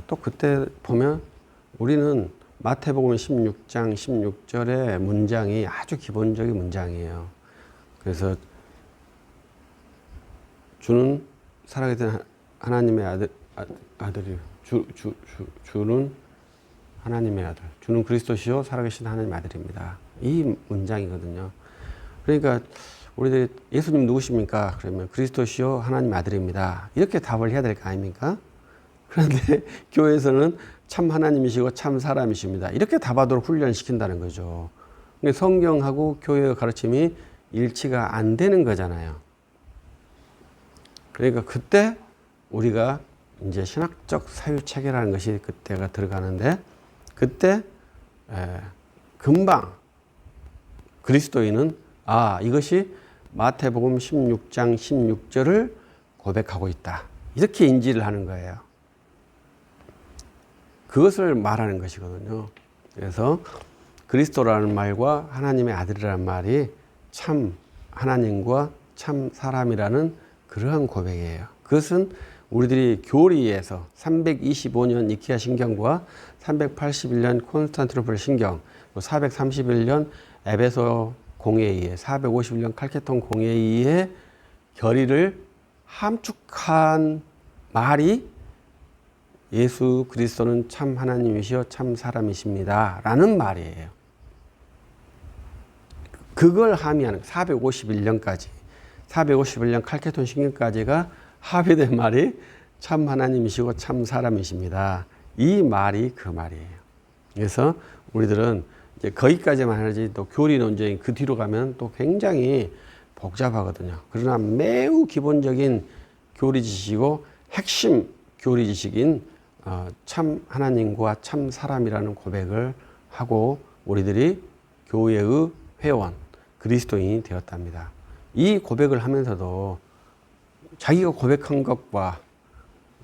또 그때 보면 우리는 마태복음 16장 16절의 문장이 아주 기본적인 문장이에요. 그래서 주는 살아계신 하나님의 아들이 주는 하나님의 아들, 주는 그리스도시요 살아계신 하나님의 아들입니다. 이 문장이거든요. 그러니까 우리들이 예수님 누구십니까? 그러면 그리스도시요 하나님의 아들입니다. 이렇게 답을 해야 될 거 아닙니까? 그런데 교회에서는 참 하나님이시고 참 사람이십니다. 이렇게 답하도록 훈련시킨다는 거죠. 성경하고 교회의 가르침이 일치가 안 되는 거잖아요. 그러니까 그때 우리가 이제 신학적 사유체계라는 것이 그때가 들어가는데, 그때 금방 그리스도인은 이것이 마태복음 16장 16절을 고백하고 있다. 이렇게 인지를 하는 거예요. 그것을 말하는 것이거든요. 그래서 그리스도라는 말과 하나님의 아들이라는 말이 참 하나님과 참 사람이라는 그러한 고백이에요. 그것은 우리들이 교리에서 325년 니케아 신경과 381년 콘스탄티노플 신경, 431년 에베소 공회의회, 451년 칼케톤 공회의의 결의를 함축한 말이 예수 그리스도는 참 하나님이시여 참 사람이십니다 라는 말이에요. 그걸 함의하는 451년까지 451년 칼케톤 신경까지가 합의된 말이 참 하나님이시고 참 사람이십니다. 이 말이 그 말이에요. 그래서 우리들은 이제 거기까지만 하지, 또 교리 논쟁이 그 뒤로 가면 또 굉장히 복잡하거든요. 그러나 매우 기본적인 교리 지식이고 핵심 교리 지식인 참 하나님과 참 사람이라는 고백을 하고 우리들이 교회의 회원, 그리스도인이 되었답니다. 이 고백을 하면서도 자기가 고백한 것과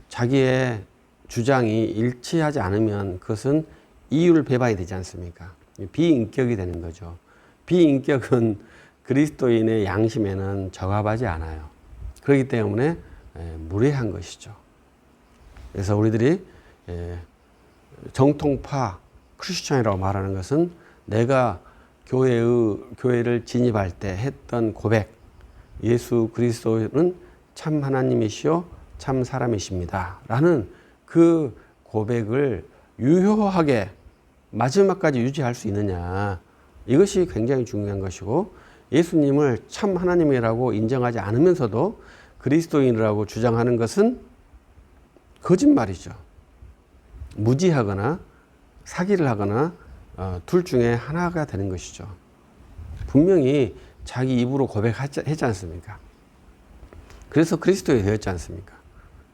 자기의 주장이 일치하지 않으면 그것은 이유를 배반이 되지 않습니까? 비인격이 되는 거죠. 비인격은 그리스도인의 양심에는 적합하지 않아요. 그렇기 때문에 무례한 것이죠. 그래서 우리들이 정통파 크리스천이라고 말하는 것은 내가 교회를 진입할 때 했던 고백, 예수 그리스도는 참 하나님이시요 참 사람이십니다 라는 그 고백을 유효하게 마지막까지 유지할 수 있느냐, 이것이 굉장히 중요한 것이고, 예수님을 참 하나님이라고 인정하지 않으면서도 그리스도인이라고 주장하는 것은 거짓말이죠. 무지하거나 사기를 하거나 둘 중에 하나가 되는 것이죠. 분명히 자기 입으로 고백했지 않습니까? 그래서 그리스도인이 되었지 않습니까?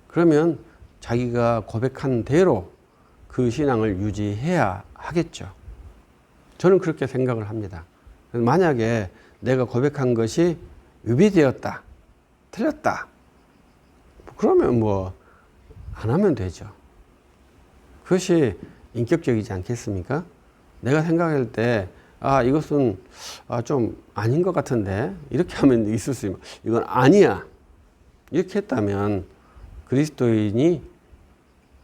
그러면 자기가 고백한 대로 그 신앙을 유지해야 하겠죠. 저는 그렇게 생각을 합니다. 만약에 내가 고백한 것이 위배되었다, 틀렸다, 그러면 뭐 안 하면 되죠. 그것이 인격적이지 않겠습니까? 내가 생각할 때 이것은 좀 아닌 것 같은데 이렇게 하면 있을 수 있는, 이건 아니야 이렇게 했다면 그리스도인이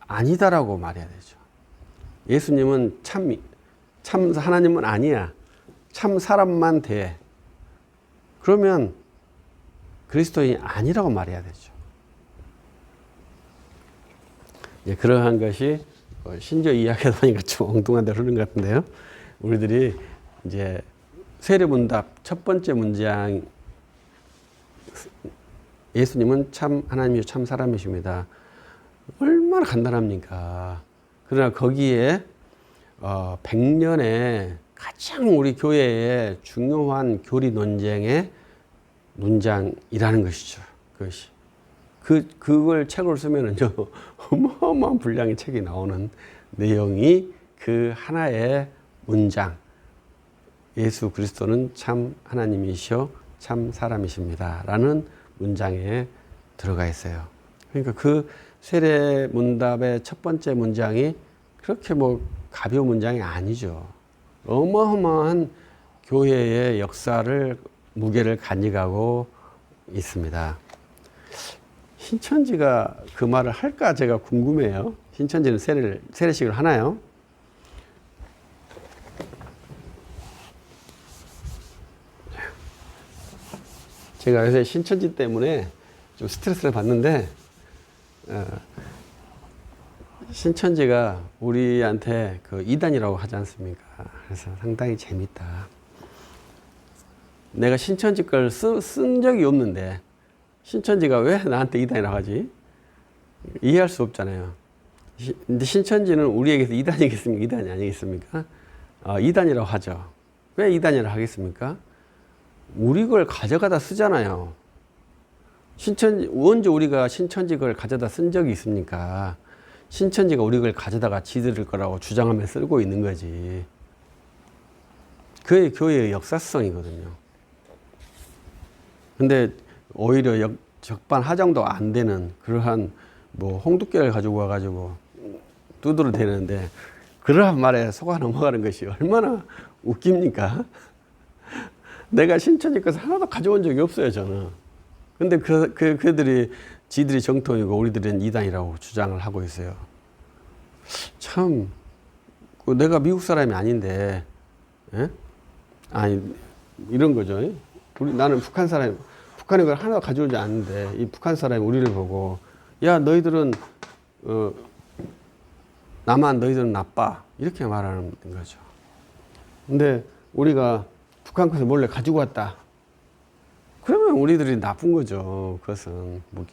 아니다라고 말해야 되죠. 예수님은 참 하나님은 아니야, 참 사람만 돼. 그러면 그리스도인이 아니라고 말해야 되죠. 그러한 것이 신조 이야기하다 보니까 좀 엉뚱한 데로 흐르는 것 같은데요. 우리들이 이제 세례문답 첫 번째 문장, 예수님은 참 하나님이요 참 사람이십니다. 얼마나 간단합니까? 그러나 거기에 100년에 가장 우리 교회의 중요한 교리 논쟁의 문장이라는 것이죠. 그것이. 그걸 책으로 쓰면은요, 어마어마한 분량의 책이 나오는 내용이 그 하나의 문장. 예수 그리스도는 참 하나님이시요 참 사람이십니다 라는 문장에 들어가 있어요. 그러니까 그 세례 문답의 첫 번째 문장이 그렇게 뭐 가벼운 문장이 아니죠. 어마어마한 교회의 역사를, 무게를 가져가고 있습니다. 신천지가 그 말을 할까 제가 궁금해요. 신천지는 세례식을 하나요? 제가 요새 신천지 때문에 좀 스트레스를 받는데, 신천지가 우리한테 그 이단이라고 하지 않습니까? 그래서 상당히 재밌다. 내가 신천지 걸 쓴 적이 없는데 신천지가 왜 나한테 이단이라고 하지? 이해할 수 없잖아요. 근데 신천지는 우리에게서 이단이겠습니까? 이단이 아니겠습니까? 이단이라고 하죠. 왜 이단이라고 하겠습니까? 우리 걸 가져가다 쓰잖아요. 언제 우리가 신천지 걸 가져다 쓴 적이 있습니까? 신천지가 우리 걸 가져다가 지들 거라고 주장하며 쓰고 있는 거지. 그게 교회의 역사성이거든요. 근데 오히려 적반하장도 안 되는 그러한 뭐 홍두깨를 가지고 와가지고 두드러 대는데 그러한 말에 속아 넘어가는 것이 얼마나 웃깁니까? 내가 신천지 것을 하나도 가져온 적이 없어요, 저는. 근데 그들이 지들이 정통이고 우리들은 이단이라고 주장을 하고 있어요. 참, 내가 미국 사람이 아닌데, 예? 아니, 이런 거죠. 나는 북한 사람, 북한의 걸 하나도 가져오지 않는데, 이 북한 사람이 우리를 보고, 야, 너희들은, 너희들은 나빠. 이렇게 말하는 거죠. 근데 우리가 북한 것을 몰래 가지고 왔다. 그러면 우리들이 나쁜 거죠. 그것은 뭐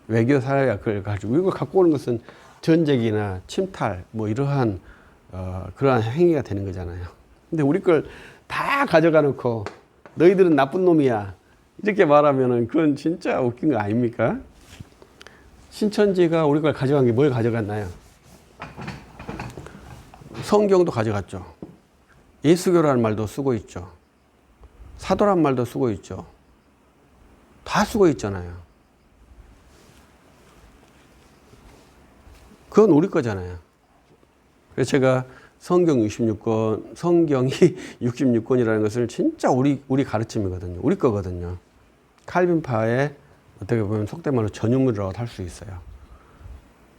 외교 사회가 그걸 가지고, 이걸 갖고 오는 것은 전쟁이나 침탈 뭐 이러한 그러한 행위가 되는 거잖아요. 근데 우리 걸 다 가져가 놓고 너희들은 나쁜 놈이야 이렇게 말하면은 그건 진짜 웃긴 거 아닙니까? 신천지가 우리 걸 가져간 게 뭘 가져갔나요? 성경도 가져갔죠. 예수교라는 말도 쓰고 있죠. 사도란 말도 쓰고 있죠. 다 쓰고 있잖아요. 그건 우리 거잖아요. 그래서 제가 성경 66권, 성경이 66권이라는 것을 진짜 우리 가르침이거든요. 우리 거거든요. 칼빈파의 어떻게 보면 속된 말로 전유물이라고 할 수 있어요.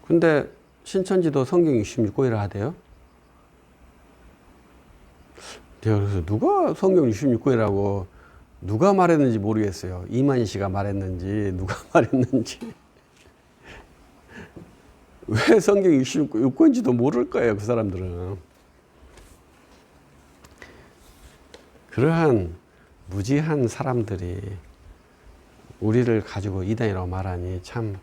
근데 신천지도 성경 66권이라 하대요. 제가 그래서 누가 성경 66권이라고 누가 말했는지 모르겠어요. 이만희 씨가 말했는지 누가 말했는지. 왜 성경 66권인지도 모를 거예요. 그 사람들은. 그러한 무지한 사람들이 우리를 가지고 이단이라고 말하니 참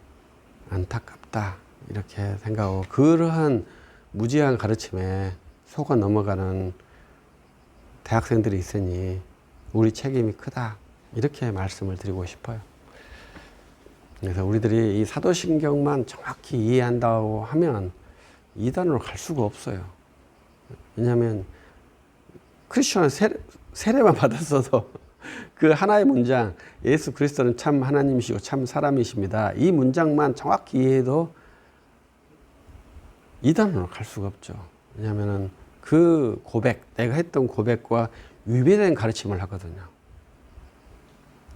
안타깝다 이렇게 생각하고, 그러한 무지한 가르침에 속아 넘어가는 대학생들이 있으니 우리 책임이 크다 이렇게 말씀을 드리고 싶어요. 그래서 우리들이 이 사도신경만 정확히 이해한다고 하면 이단으로 갈 수가 없어요. 왜냐하면 크리스천은 세례만 받았어도 그 하나의 문장, 예수 그리스도는 참 하나님이시고 참 사람이십니다, 이 문장만 정확히 이해해도 이단으로 갈 수가 없죠. 왜냐하면 그 고백, 내가 했던 고백과 위배된 가르침을 하거든요.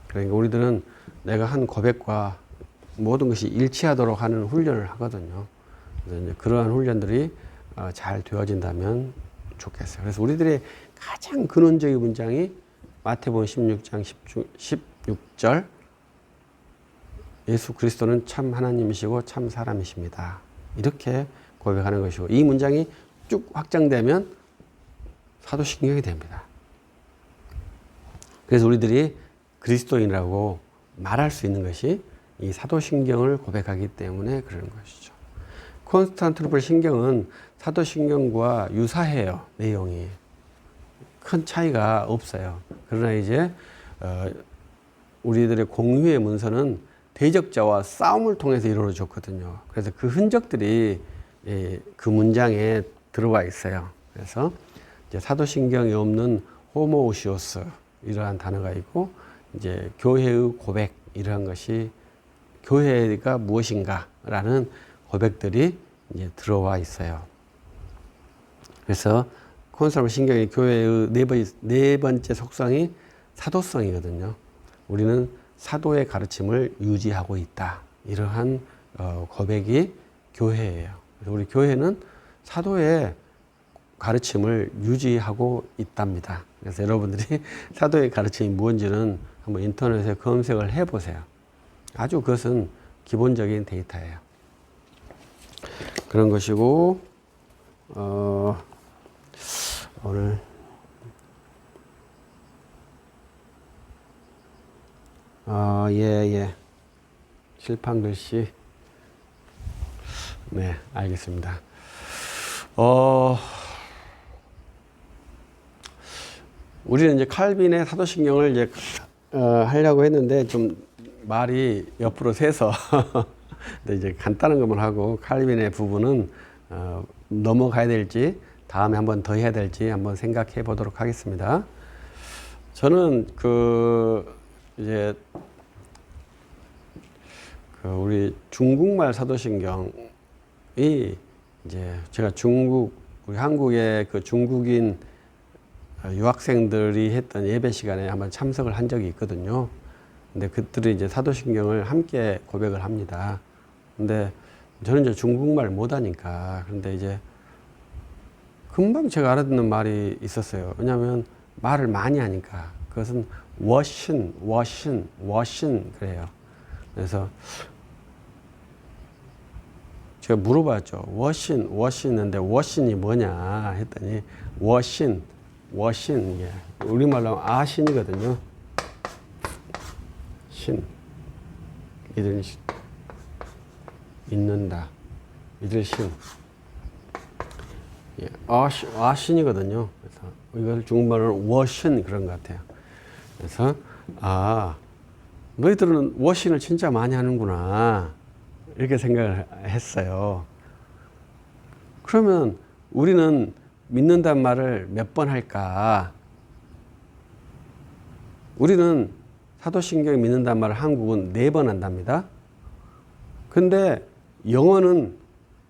그러니까 우리들은 내가 한 고백과 모든 것이 일치하도록 하는 훈련을 하거든요. 그래서 이제 그러한 훈련들이 잘 되어진다면 좋겠어요. 그래서 우리들의 가장 근원적인 문장이 마태복음 16장 16절, 예수 그리스도는 참 하나님이시고 참 사람이십니다, 이렇게 고백하는 것이고, 이 문장이 쭉 확장되면 사도신경이 됩니다. 그래서 우리들이 그리스도인이라고 말할 수 있는 것이 이 사도신경을 고백하기 때문에 그런 것이죠. 콘스탄티노플 신경은 사도신경과 유사해요. 내용이 큰 차이가 없어요. 그러나 이제 우리들의 공유의 문서는 대적자와 싸움을 통해서 이루어졌거든요. 그래서 그 흔적들이 그 문장에 들어와 있어요. 그래서 이제 사도신경이 없는 호모우시오스 이러한 단어가 있고, 이제 교회의 고백 이러한 것이 교회가 무엇인가라는 고백들이 이제 들어와 있어요. 그래서 콘스탄티노플 신경의 교회의 네 번째 속성이 사도성이거든요. 우리는 사도의 가르침을 유지하고 있다, 이러한 고백이 교회예요. 그래서 우리 교회는 사도의 가르침을 유지하고 있답니다. 그래서 여러분들이 사도의 가르침이 무엇인지는 한번 인터넷에 검색을 해보세요. 아주 그것은 기본적인 데이터예요. 그런 것이고, 오늘 예. 칠판 글씨. 네, 알겠습니다. 우리는 이제 칼빈의 사도신경을 이제 하려고 했는데 좀 말이 옆으로 새서 근데 이제 간단한 것만 하고 칼빈의 부분은 넘어가야 될지 다음에 한번 더 해야 될지 한번 생각해 보도록 하겠습니다. 저는 이제 우리 중국말 사도신경이 이제 제가 우리 한국의 그 중국인 유학생들이 했던 예배 시간에 한번 참석을 한 적이 있거든요. 근데 그들이 이제 사도신경을 함께 고백을 합니다. 근데 저는 이제 중국말 못하니까, 그런데 이제 금방 제가 알아듣는 말이 있었어요. 왜냐하면 말을 많이 하니까. 그것은 워신 그래요. 그래서 제가 물어봤죠. 워신인데 워신이 뭐냐 했더니 워신 이게 우리말로 아신이거든요. 신 이들 있는다, 이들 신. 예, 아신이거든요. 그래서 이걸 중국말로 워신 그런 것 같아요. 그래서 너희들은 워신을 진짜 많이 하는구나 이렇게 생각을 했어요. 그러면 우리는 믿는다는 말을 몇 번 할까? 우리는 사도신경이 믿는다는 말을 한국은 4번 한답니다. 근데 영어는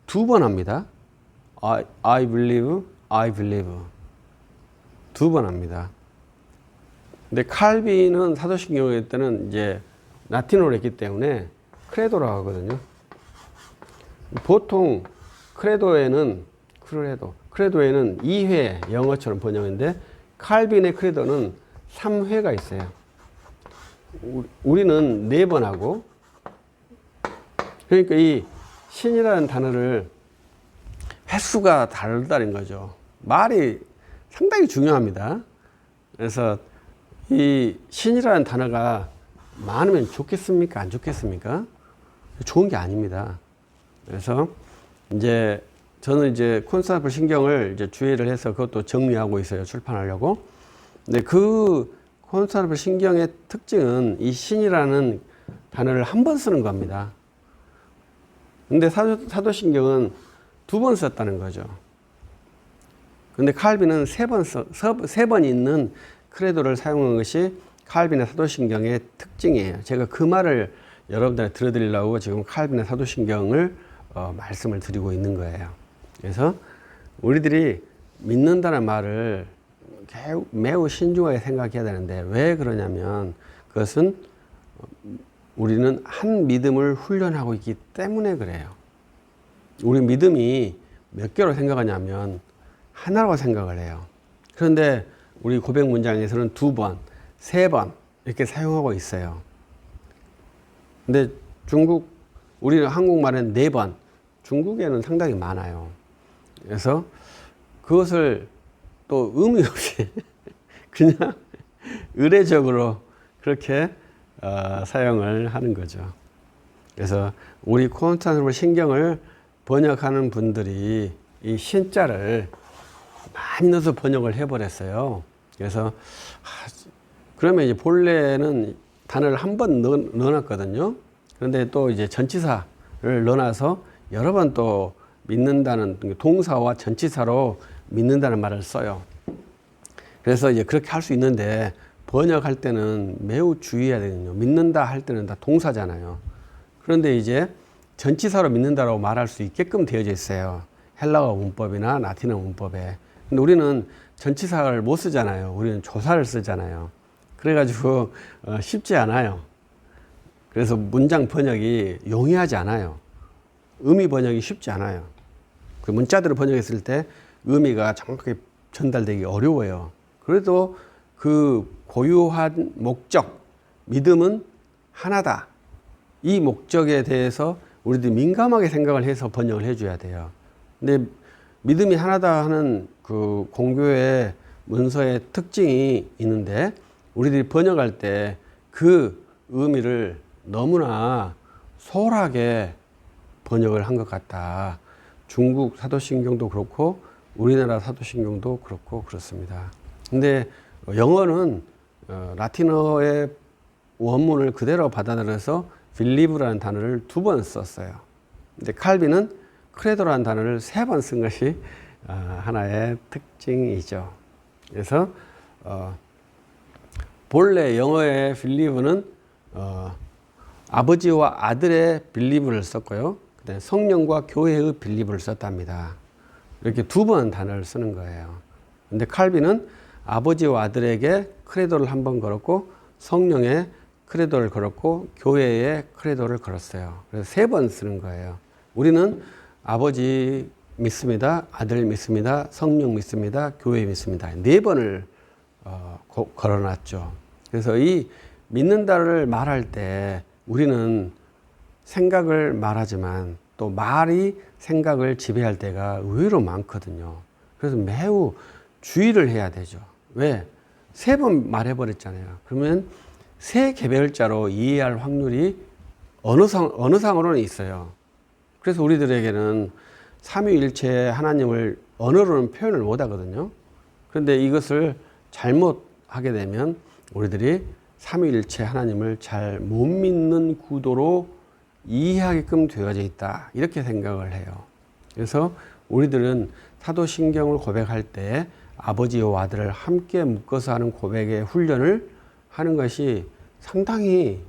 2번 합니다. I believe, I believe. 2번 합니다. 근데 칼빈은 사도신경일 때는 이제 라틴어로 했기 때문에 크레도라고 하거든요. 보통 크레도에는 2회 영어처럼 번역인데 칼빈의 크레도는 3회가 있어요. 우리는 4번 하고, 그러니까 이 신이라는 단어를 횟수가 다르다는 거죠. 말이 상당히 중요합니다. 그래서 이 신이라는 단어가 많으면 좋겠습니까? 안 좋겠습니까? 좋은 게 아닙니다. 그래서 이제 저는 이제 콘서트 신경을 이제 주의를 해서 그것도 정리하고 있어요. 출판하려고. 근데 그 콘서트 신경의 특징은 이 신이라는 단어를 한 번 쓰는 겁니다. 근데 사도신경은 2번 썼다는 거죠. 근데 칼빈은 3번 있는 크레도를 사용한 것이 칼빈의 사도신경의 특징이에요. 제가 그 말을 여러분들한테 들어드리려고 지금 칼빈의 사도신경을 말씀을 드리고 있는 거예요. 그래서 우리들이 믿는다는 말을 매우 신중하게 생각해야 되는데 왜 그러냐면 그것은 우리는 한 믿음을 훈련하고 있기 때문에 그래요. 우리 믿음이 몇 개로 생각하냐면 하나라고 생각을 해요. 그런데 우리 고백 문장에서는 2번, 3번 이렇게 사용하고 있어요. 근데 우리는 한국말은 4번, 중국에는 상당히 많아요. 그래서 그것을 또 의미 없이 그냥 의례적으로 그렇게 사용을 하는 거죠. 그래서 우리 콘스탄티노플 신경을 번역하는 분들이 이 신자를 많이 넣어서 번역을 해버렸어요. 그래서 그러면 이제 본래는 단어를 한 번 넣어놨거든요. 그런데 또 이제 전치사를 넣어놔서 여러 번 또 믿는다는 동사와 전치사로 믿는다는 말을 써요. 그래서 이제 그렇게 할 수 있는데 번역할 때는 매우 주의해야 되거든요. 믿는다 할 때는 다 동사잖아요. 그런데 이제 전치사로 믿는다라고 말할 수 있게끔 되어져 있어요. 헬라어 문법이나 라틴어 문법에. 근데 우리는 전치사를 못 쓰잖아요. 우리는 조사를 쓰잖아요. 그래가지고 쉽지 않아요. 그래서 문장 번역이 용이하지 않아요. 의미 번역이 쉽지 않아요. 그 문자대로 번역했을 때 의미가 정확하게 전달되기 어려워요. 그래도 그 고유한 목적, 믿음은 하나다. 이 목적에 대해서 우리들이 민감하게 생각을 해서 번역을 해줘야 돼요. 근데 믿음이 하나다 하는 그 공교의 문서의 특징이 있는데 우리들이 번역할 때 그 의미를 너무나 소홀하게 번역을 한 것 같다. 중국 사도신경도 그렇고 우리나라 사도신경도 그렇고 그렇습니다. 근데 영어는 라틴어의 원문을 그대로 받아들여서 빌리브라는 단어를 2번 썼어요. 근데 칼빈은 크레도라는 단어를 3번 쓴 것이 하나의 특징이죠. 그래서 본래 영어의 빌리브는 아버지와 아들의 빌리브를 썼고요. 그다음에 성령과 교회의 빌리브를 썼답니다. 이렇게 2번 단어를 쓰는 거예요. 근데 칼빈은 아버지와 아들에게 크레도를 한 번 걸었고 성령의 크레도를 걸었고 교회에 크레도를 걸었어요. 그래서 3번 쓰는 거예요. 우리는 아버지 믿습니다. 아들 믿습니다. 성령 믿습니다. 교회 믿습니다. 4번을 걸어놨죠. 그래서 이 믿는다를 말할 때 우리는 생각을 말하지만 또 말이 생각을 지배할 때가 의외로 많거든요. 그래서 매우 주의를 해야 되죠. 왜? 3번 말해버렸잖아요. 그러면 3개별자로 이해할 확률이 어느 상으로는 있어요. 그래서 우리들에게는 삼위일체 하나님을 언어로는 표현을 못 하거든요. 그런데 이것을 잘못하게 되면 우리들이 삼위일체 하나님을 잘 못 믿는 구도로 이해하게끔 되어져 있다. 이렇게 생각을 해요. 그래서 우리들은 사도신경을 고백할 때 아버지와 아들을 함께 묶어서 하는 고백의 훈련을 하는 것이 상당히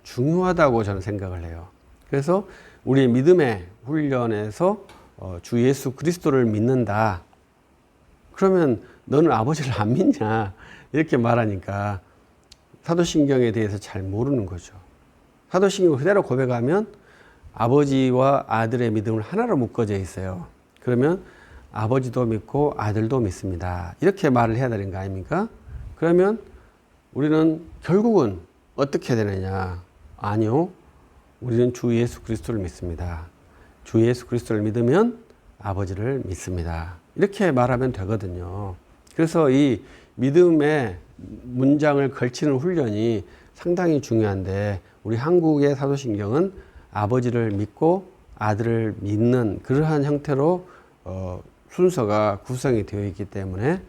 중요하다고 저는 생각을 해요. 그래서 우리 믿음의 훈련에서 주 예수 그리스도를 믿는다. 그러면 너는 아버지를 안 믿냐? 이렇게 말하니까 사도신경에 대해서 잘 모르는 거죠. 사도신경을 그대로 고백하면 아버지와 아들의 믿음을 하나로 묶어져 있어요. 그러면 아버지도 믿고 아들도 믿습니다. 이렇게 말을 해야 되는 거 아닙니까? 그러면 우리는 결국은 어떻게 되느냐? 아니요. 우리는 주 예수 그리스도를 믿습니다. 주 예수 그리스도를 믿으면 아버지를 믿습니다. 이렇게 말하면 되거든요. 그래서 이 믿음의 문장을 걸치는 훈련이 상당히 중요한데 우리 한국의 사도신경은 아버지를 믿고 아들을 믿는 그러한 형태로 순서가 구성이 되어 있기 때문에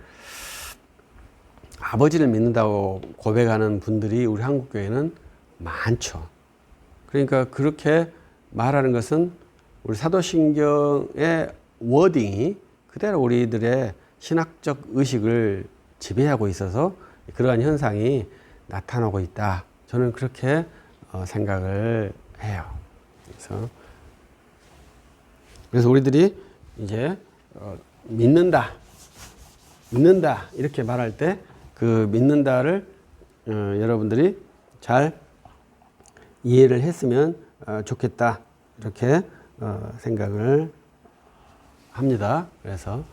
아버지를 믿는다고 고백하는 분들이 우리 한국교회는 많죠. 그러니까 그렇게 말하는 것은 우리 사도신경의 워딩이 그대로 우리들의 신학적 의식을 지배하고 있어서 그러한 현상이 나타나고 있다. 저는 그렇게 생각을 해요. 그래서 우리들이 이제 믿는다 이렇게 말할 때 그 믿는다를 여러분들이 잘 이해를 했으면 좋겠다 이렇게 생각을 합니다. 그래서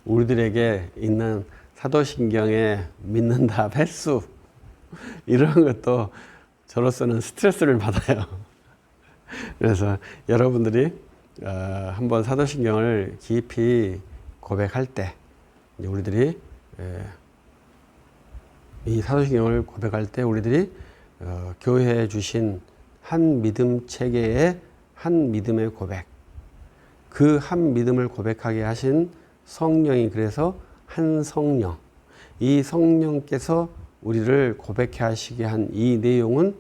우리들에게 있는 사도신경에 믿는다 횟수 이런 것도 저로서는 스트레스를 받아요. 그래서 여러분들이 한번 사도신경을 깊이 고백할 때 우리들이 이 사도신경을 고백할 때 우리들이 교회에 주신 한 믿음 체계의 한 믿음의 고백, 그 한 믿음을 고백하게 하신 성령이 그래서 한 성령, 이 성령께서 우리를 고백해 하시게 한 이 내용은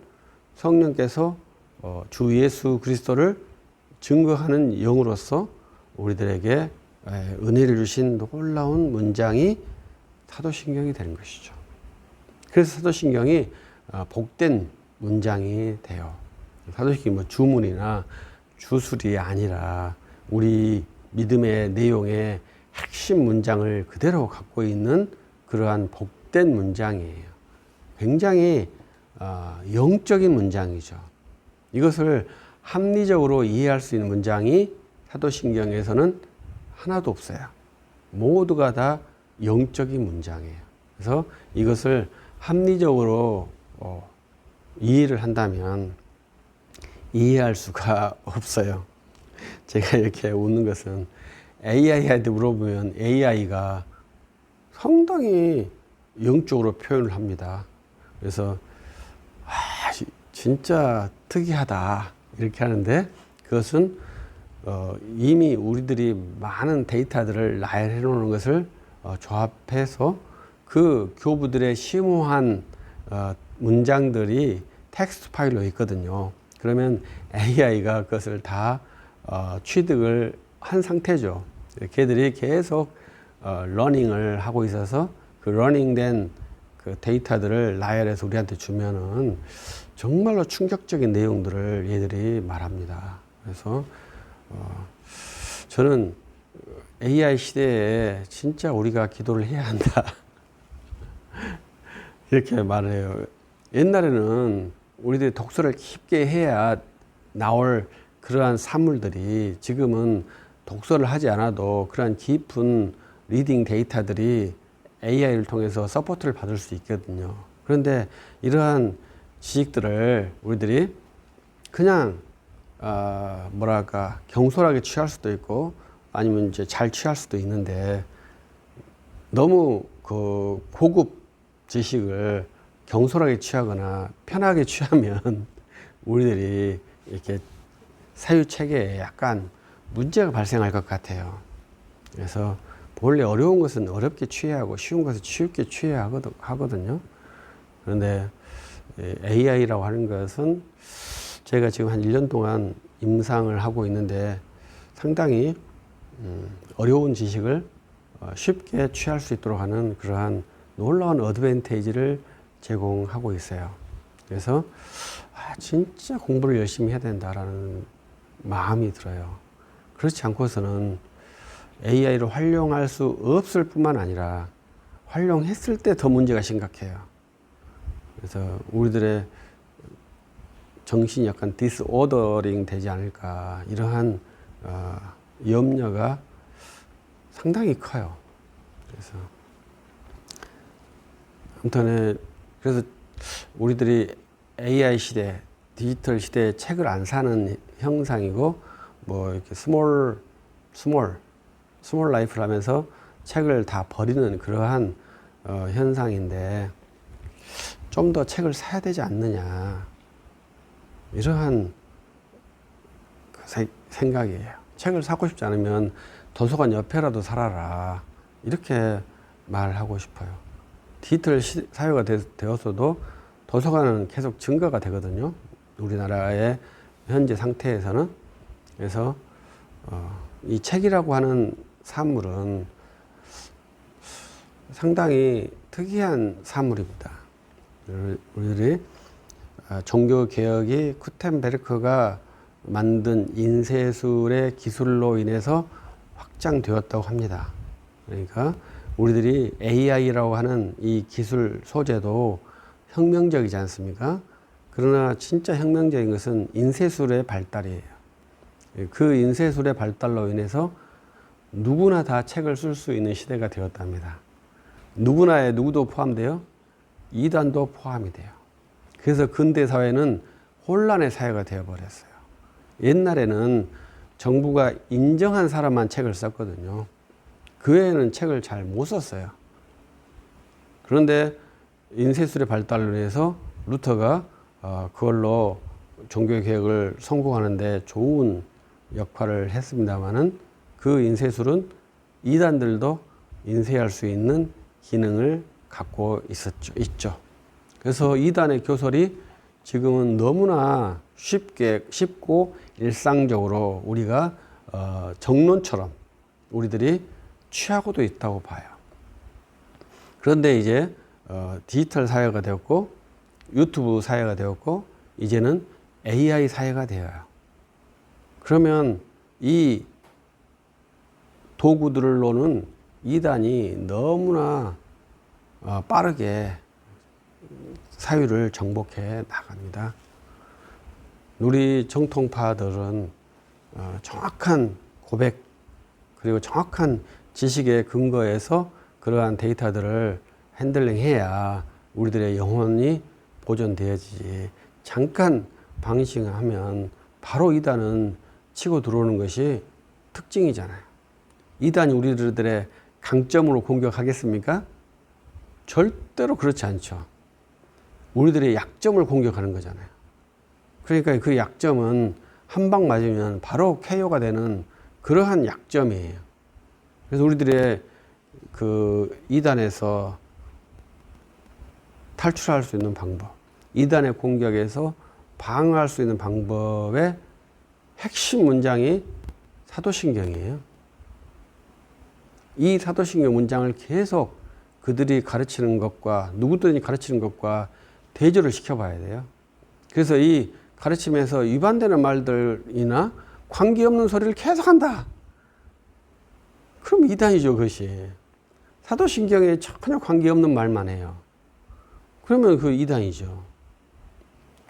성령께서 주 예수 그리스도를 증거하는 영으로서 우리들에게 은혜를 주신 놀라운 문장이 사도신경이 되는 것이죠. 그래서 사도신경이 복된 문장이 돼요. 사도신경이 뭐 주문이나 주술이 아니라 우리 믿음의 내용의 핵심 문장을 그대로 갖고 있는 그러한 복된 문장이에요. 굉장히 영적인 문장이죠. 이것을 합리적으로 이해할 수 있는 문장이 사도신경에서는 하나도 없어요. 모두가 다 영적인 문장이에요. 그래서 이것을 합리적으로 이해를 한다면 이해할 수가 없어요. 제가 이렇게 웃는 것은 AI한테 물어보면 AI가 상당히 영적으로 표현을 합니다. 그래서 진짜 특이하다 이렇게 하는데 그것은 이미 우리들이 많은 데이터들을 나열해 놓는 것을 조합해서 그 교부들의 심오한 문장들이 텍스트 파일로 있거든요. 그러면 AI가 그것을 다 취득을 한 상태죠. 걔들이 계속 러닝을 하고 있어서 그 러닝된 그 데이터들을 나열해서 우리한테 주면은 정말로 충격적인 내용들을 얘들이 말합니다. 그래서 저는 AI 시대에 진짜 우리가 기도를 해야 한다. 이렇게 말을 해요. 옛날에는 우리들이 독서를 깊게 해야 나올 그러한 산물들이 지금은 독서를 하지 않아도 그러한 깊은 리딩 데이터들이 AI를 통해서 서포트를 받을 수 있거든요. 그런데 이러한 지식들을 우리들이 그냥 경솔하게 취할 수도 있고 아니면 이제 잘 취할 수도 있는데 너무 그 고급 지식을 경솔하게 취하거나 편하게 취하면 우리들이 이렇게 사유 체계에 약간 문제가 발생할 것 같아요. 그래서 본래 어려운 것은 어렵게 취해야 하고 쉬운 것은 쉽게 취해야 하거든요. 그런데 AI라고 하는 것은 제가 지금 한 1년 동안 임상을 하고 있는데 상당히 어려운 지식을 쉽게 취할 수 있도록 하는 그러한 놀라운 어드밴테이지를 제공하고 있어요. 그래서 진짜 공부를 열심히 해야 된다라는 마음이 들어요. 그렇지 않고서는 AI를 활용할 수 없을 뿐만 아니라 활용했을 때 더 문제가 심각해요. 그래서 우리들의 정신이 약간 디스오더링 되지 않을까, 이러한 염려가 상당히 커요. 그래서 아무튼 그래서 우리들이 AI 시대, 디지털 시대에 책을 안 사는 형상이고, 뭐 이렇게 스몰 라이프를 하면서 책을 다 버리는 그러한 현상인데, 좀 더 책을 사야 되지 않느냐, 이러한 생각이에요. 책을 사고 싶지 않으면 도서관 옆에라도 살아라, 이렇게 말하고 싶어요. 디지털 사회가 되었어도 도서관은 계속 증가가 되거든요, 우리나라의 현재 상태에서는. 그래서 이 책이라고 하는 산물은 상당히 특이한 산물입니다. 우리들이 종교개혁이 구텐베르크가 만든 인쇄술의 기술로 인해서 확장되었다고 합니다. 그러니까 우리들이 AI라고 하는 이 기술 소재도 혁명적이지 않습니까? 그러나 진짜 혁명적인 것은 인쇄술의 발달이에요. 그 인쇄술의 발달로 인해서 누구나 다 책을 쓸 수 있는 시대가 되었답니다. 누구나에 누구도 포함돼요? 이단도 포함이 돼요. 그래서 근대 사회는 혼란의 사회가 되어버렸어요. 옛날에는 정부가 인정한 사람만 책을 썼거든요. 그 외에는 책을 잘 못 썼어요. 그런데 인쇄술의 발달로 해서 루터가 그걸로 종교개혁을 성공하는데 좋은 역할을 했습니다마는, 그 인쇄술은 이단들도 인쇄할 수 있는 기능을 갖고 있죠. 그래서 이단의 교설이 지금은 너무나 쉽고 일상적으로 우리가 정론처럼 우리들이 취하고도 있다고 봐요. 그런데 이제 디지털 사회가 되었고, 유튜브 사회가 되었고, 이제는 AI 사회가 되어요. 그러면 이 도구들로는 이단이 너무나 빠르게 사회를 정복해 나갑니다. 우리 정통파들은 정확한 고백, 그리고 정확한 지식에 근거해서 그러한 데이터들을 핸들링해야 우리들의 영혼이 보존되어지지, 잠깐 방심하면 바로 이단은 치고 들어오는 것이 특징이잖아요. 이단이 우리들의 강점으로 공격하겠습니까? 절대로 그렇지 않죠. 우리들의 약점을 공격하는 거잖아요. 그러니까 그 약점은 한 방 맞으면 바로 KO가 되는 그러한 약점이에요. 그래서 우리들의 그 이단에서 탈출할 수 있는 방법, 이단의 공격에서 방어할 수 있는 방법의 핵심 문장이 사도신경이에요. 이 사도신경 문장을 계속 그들이 가르치는 것과, 누구든지 가르치는 것과 대조를 시켜봐야 돼요. 그래서 이 가르침에서 위반되는 말들이나 관계없는 소리를 계속한다. 그럼 이단이죠, 그것이. 사도신경에 전혀 관계없는 말만 해요. 그러면 그 이단이죠.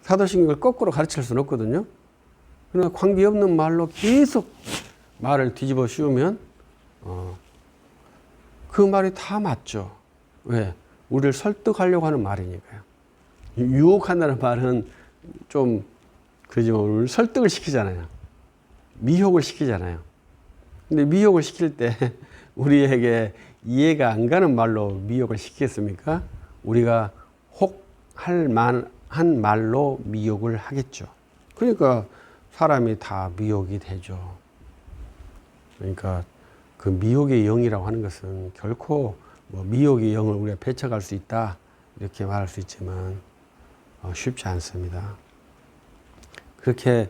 사도신경을 거꾸로 가르칠 수는 없거든요. 그러나 관계없는 말로 계속 말을 뒤집어 씌우면 그 말이 다 맞죠. 왜? 우리를 설득하려고 하는 말이니까요. 유혹한다는 말은 좀 그러지만 우리를 설득을 시키잖아요. 미혹을 시키잖아요. 근데 미혹을 시킬 때 우리에게 이해가 안 가는 말로 미혹을 시키겠습니까? 우리가 혹 할 만한 말로 미혹을 하겠죠. 그러니까 사람이 다 미혹이 되죠. 그러니까 그 미혹의 영이라고 하는 것은 결코 뭐 미혹의 영을 우리가 배척할 수 있다, 이렇게 말할 수 있지만 쉽지 않습니다. 그렇게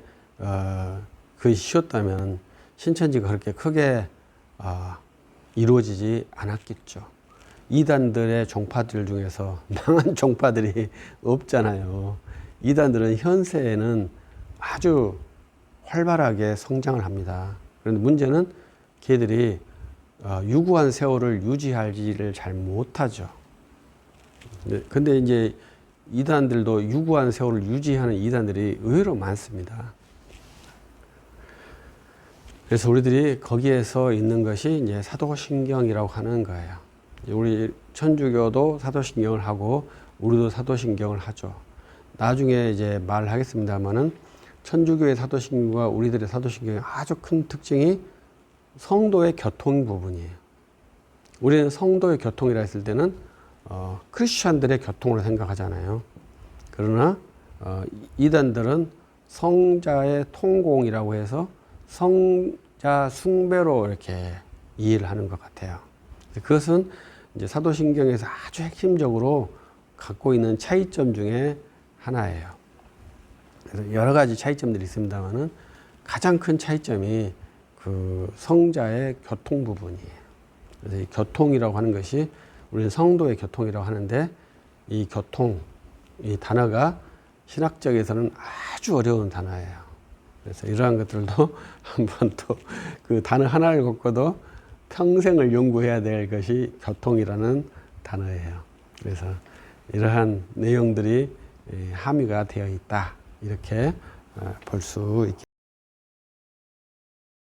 그것이 쉬웠다면 신천지가 그렇게 크게 이루어지지 않았겠죠. 이단들의 종파들 중에서 망한 종파들이 없잖아요. 이단들은 현세에는 아주 활발하게 성장을 합니다. 그런데 문제는 걔들이 유구한 세월을 유지하지를 잘 못하죠. 근데 이제 이단들도 유구한 세월을 유지하는 이단들이 의외로 많습니다. 그래서 우리들이 거기에서 있는 것이 이제 사도신경이라고 하는 거예요. 우리 천주교도 사도신경을 하고 우리도 사도신경을 하죠. 나중에 이제 말하겠습니다만은 천주교의 사도신경과 우리들의 사도신경의 아주 큰 특징이 성도의 교통 부분이에요. 우리는 성도의 교통이라 했을 때는 크리스천들의 교통으로 생각하잖아요. 그러나 이단들은 성자의 통공이라고 해서 성자 숭배로 이렇게 이해를 하는 것 같아요. 그것은 이제 사도신경에서 아주 핵심적으로 갖고 있는 차이점 중에 하나예요. 그래서 여러 가지 차이점들이 있습니다만은 가장 큰 차이점이 그 성자의 교통 부분이에요. 그래서 이 교통이라고 하는 것이 우리는 성도의 교통이라고 하는데 이 교통, 이 단어가 신학적에서는 아주 어려운 단어예요. 그래서 이러한 것들도 한번 또 그 단어 하나를 갖고도 평생을 연구해야 될 것이 교통이라는 단어예요. 그래서 이러한 내용들이 함유가 되어 있다. 이렇게 볼 수 있겠습니다.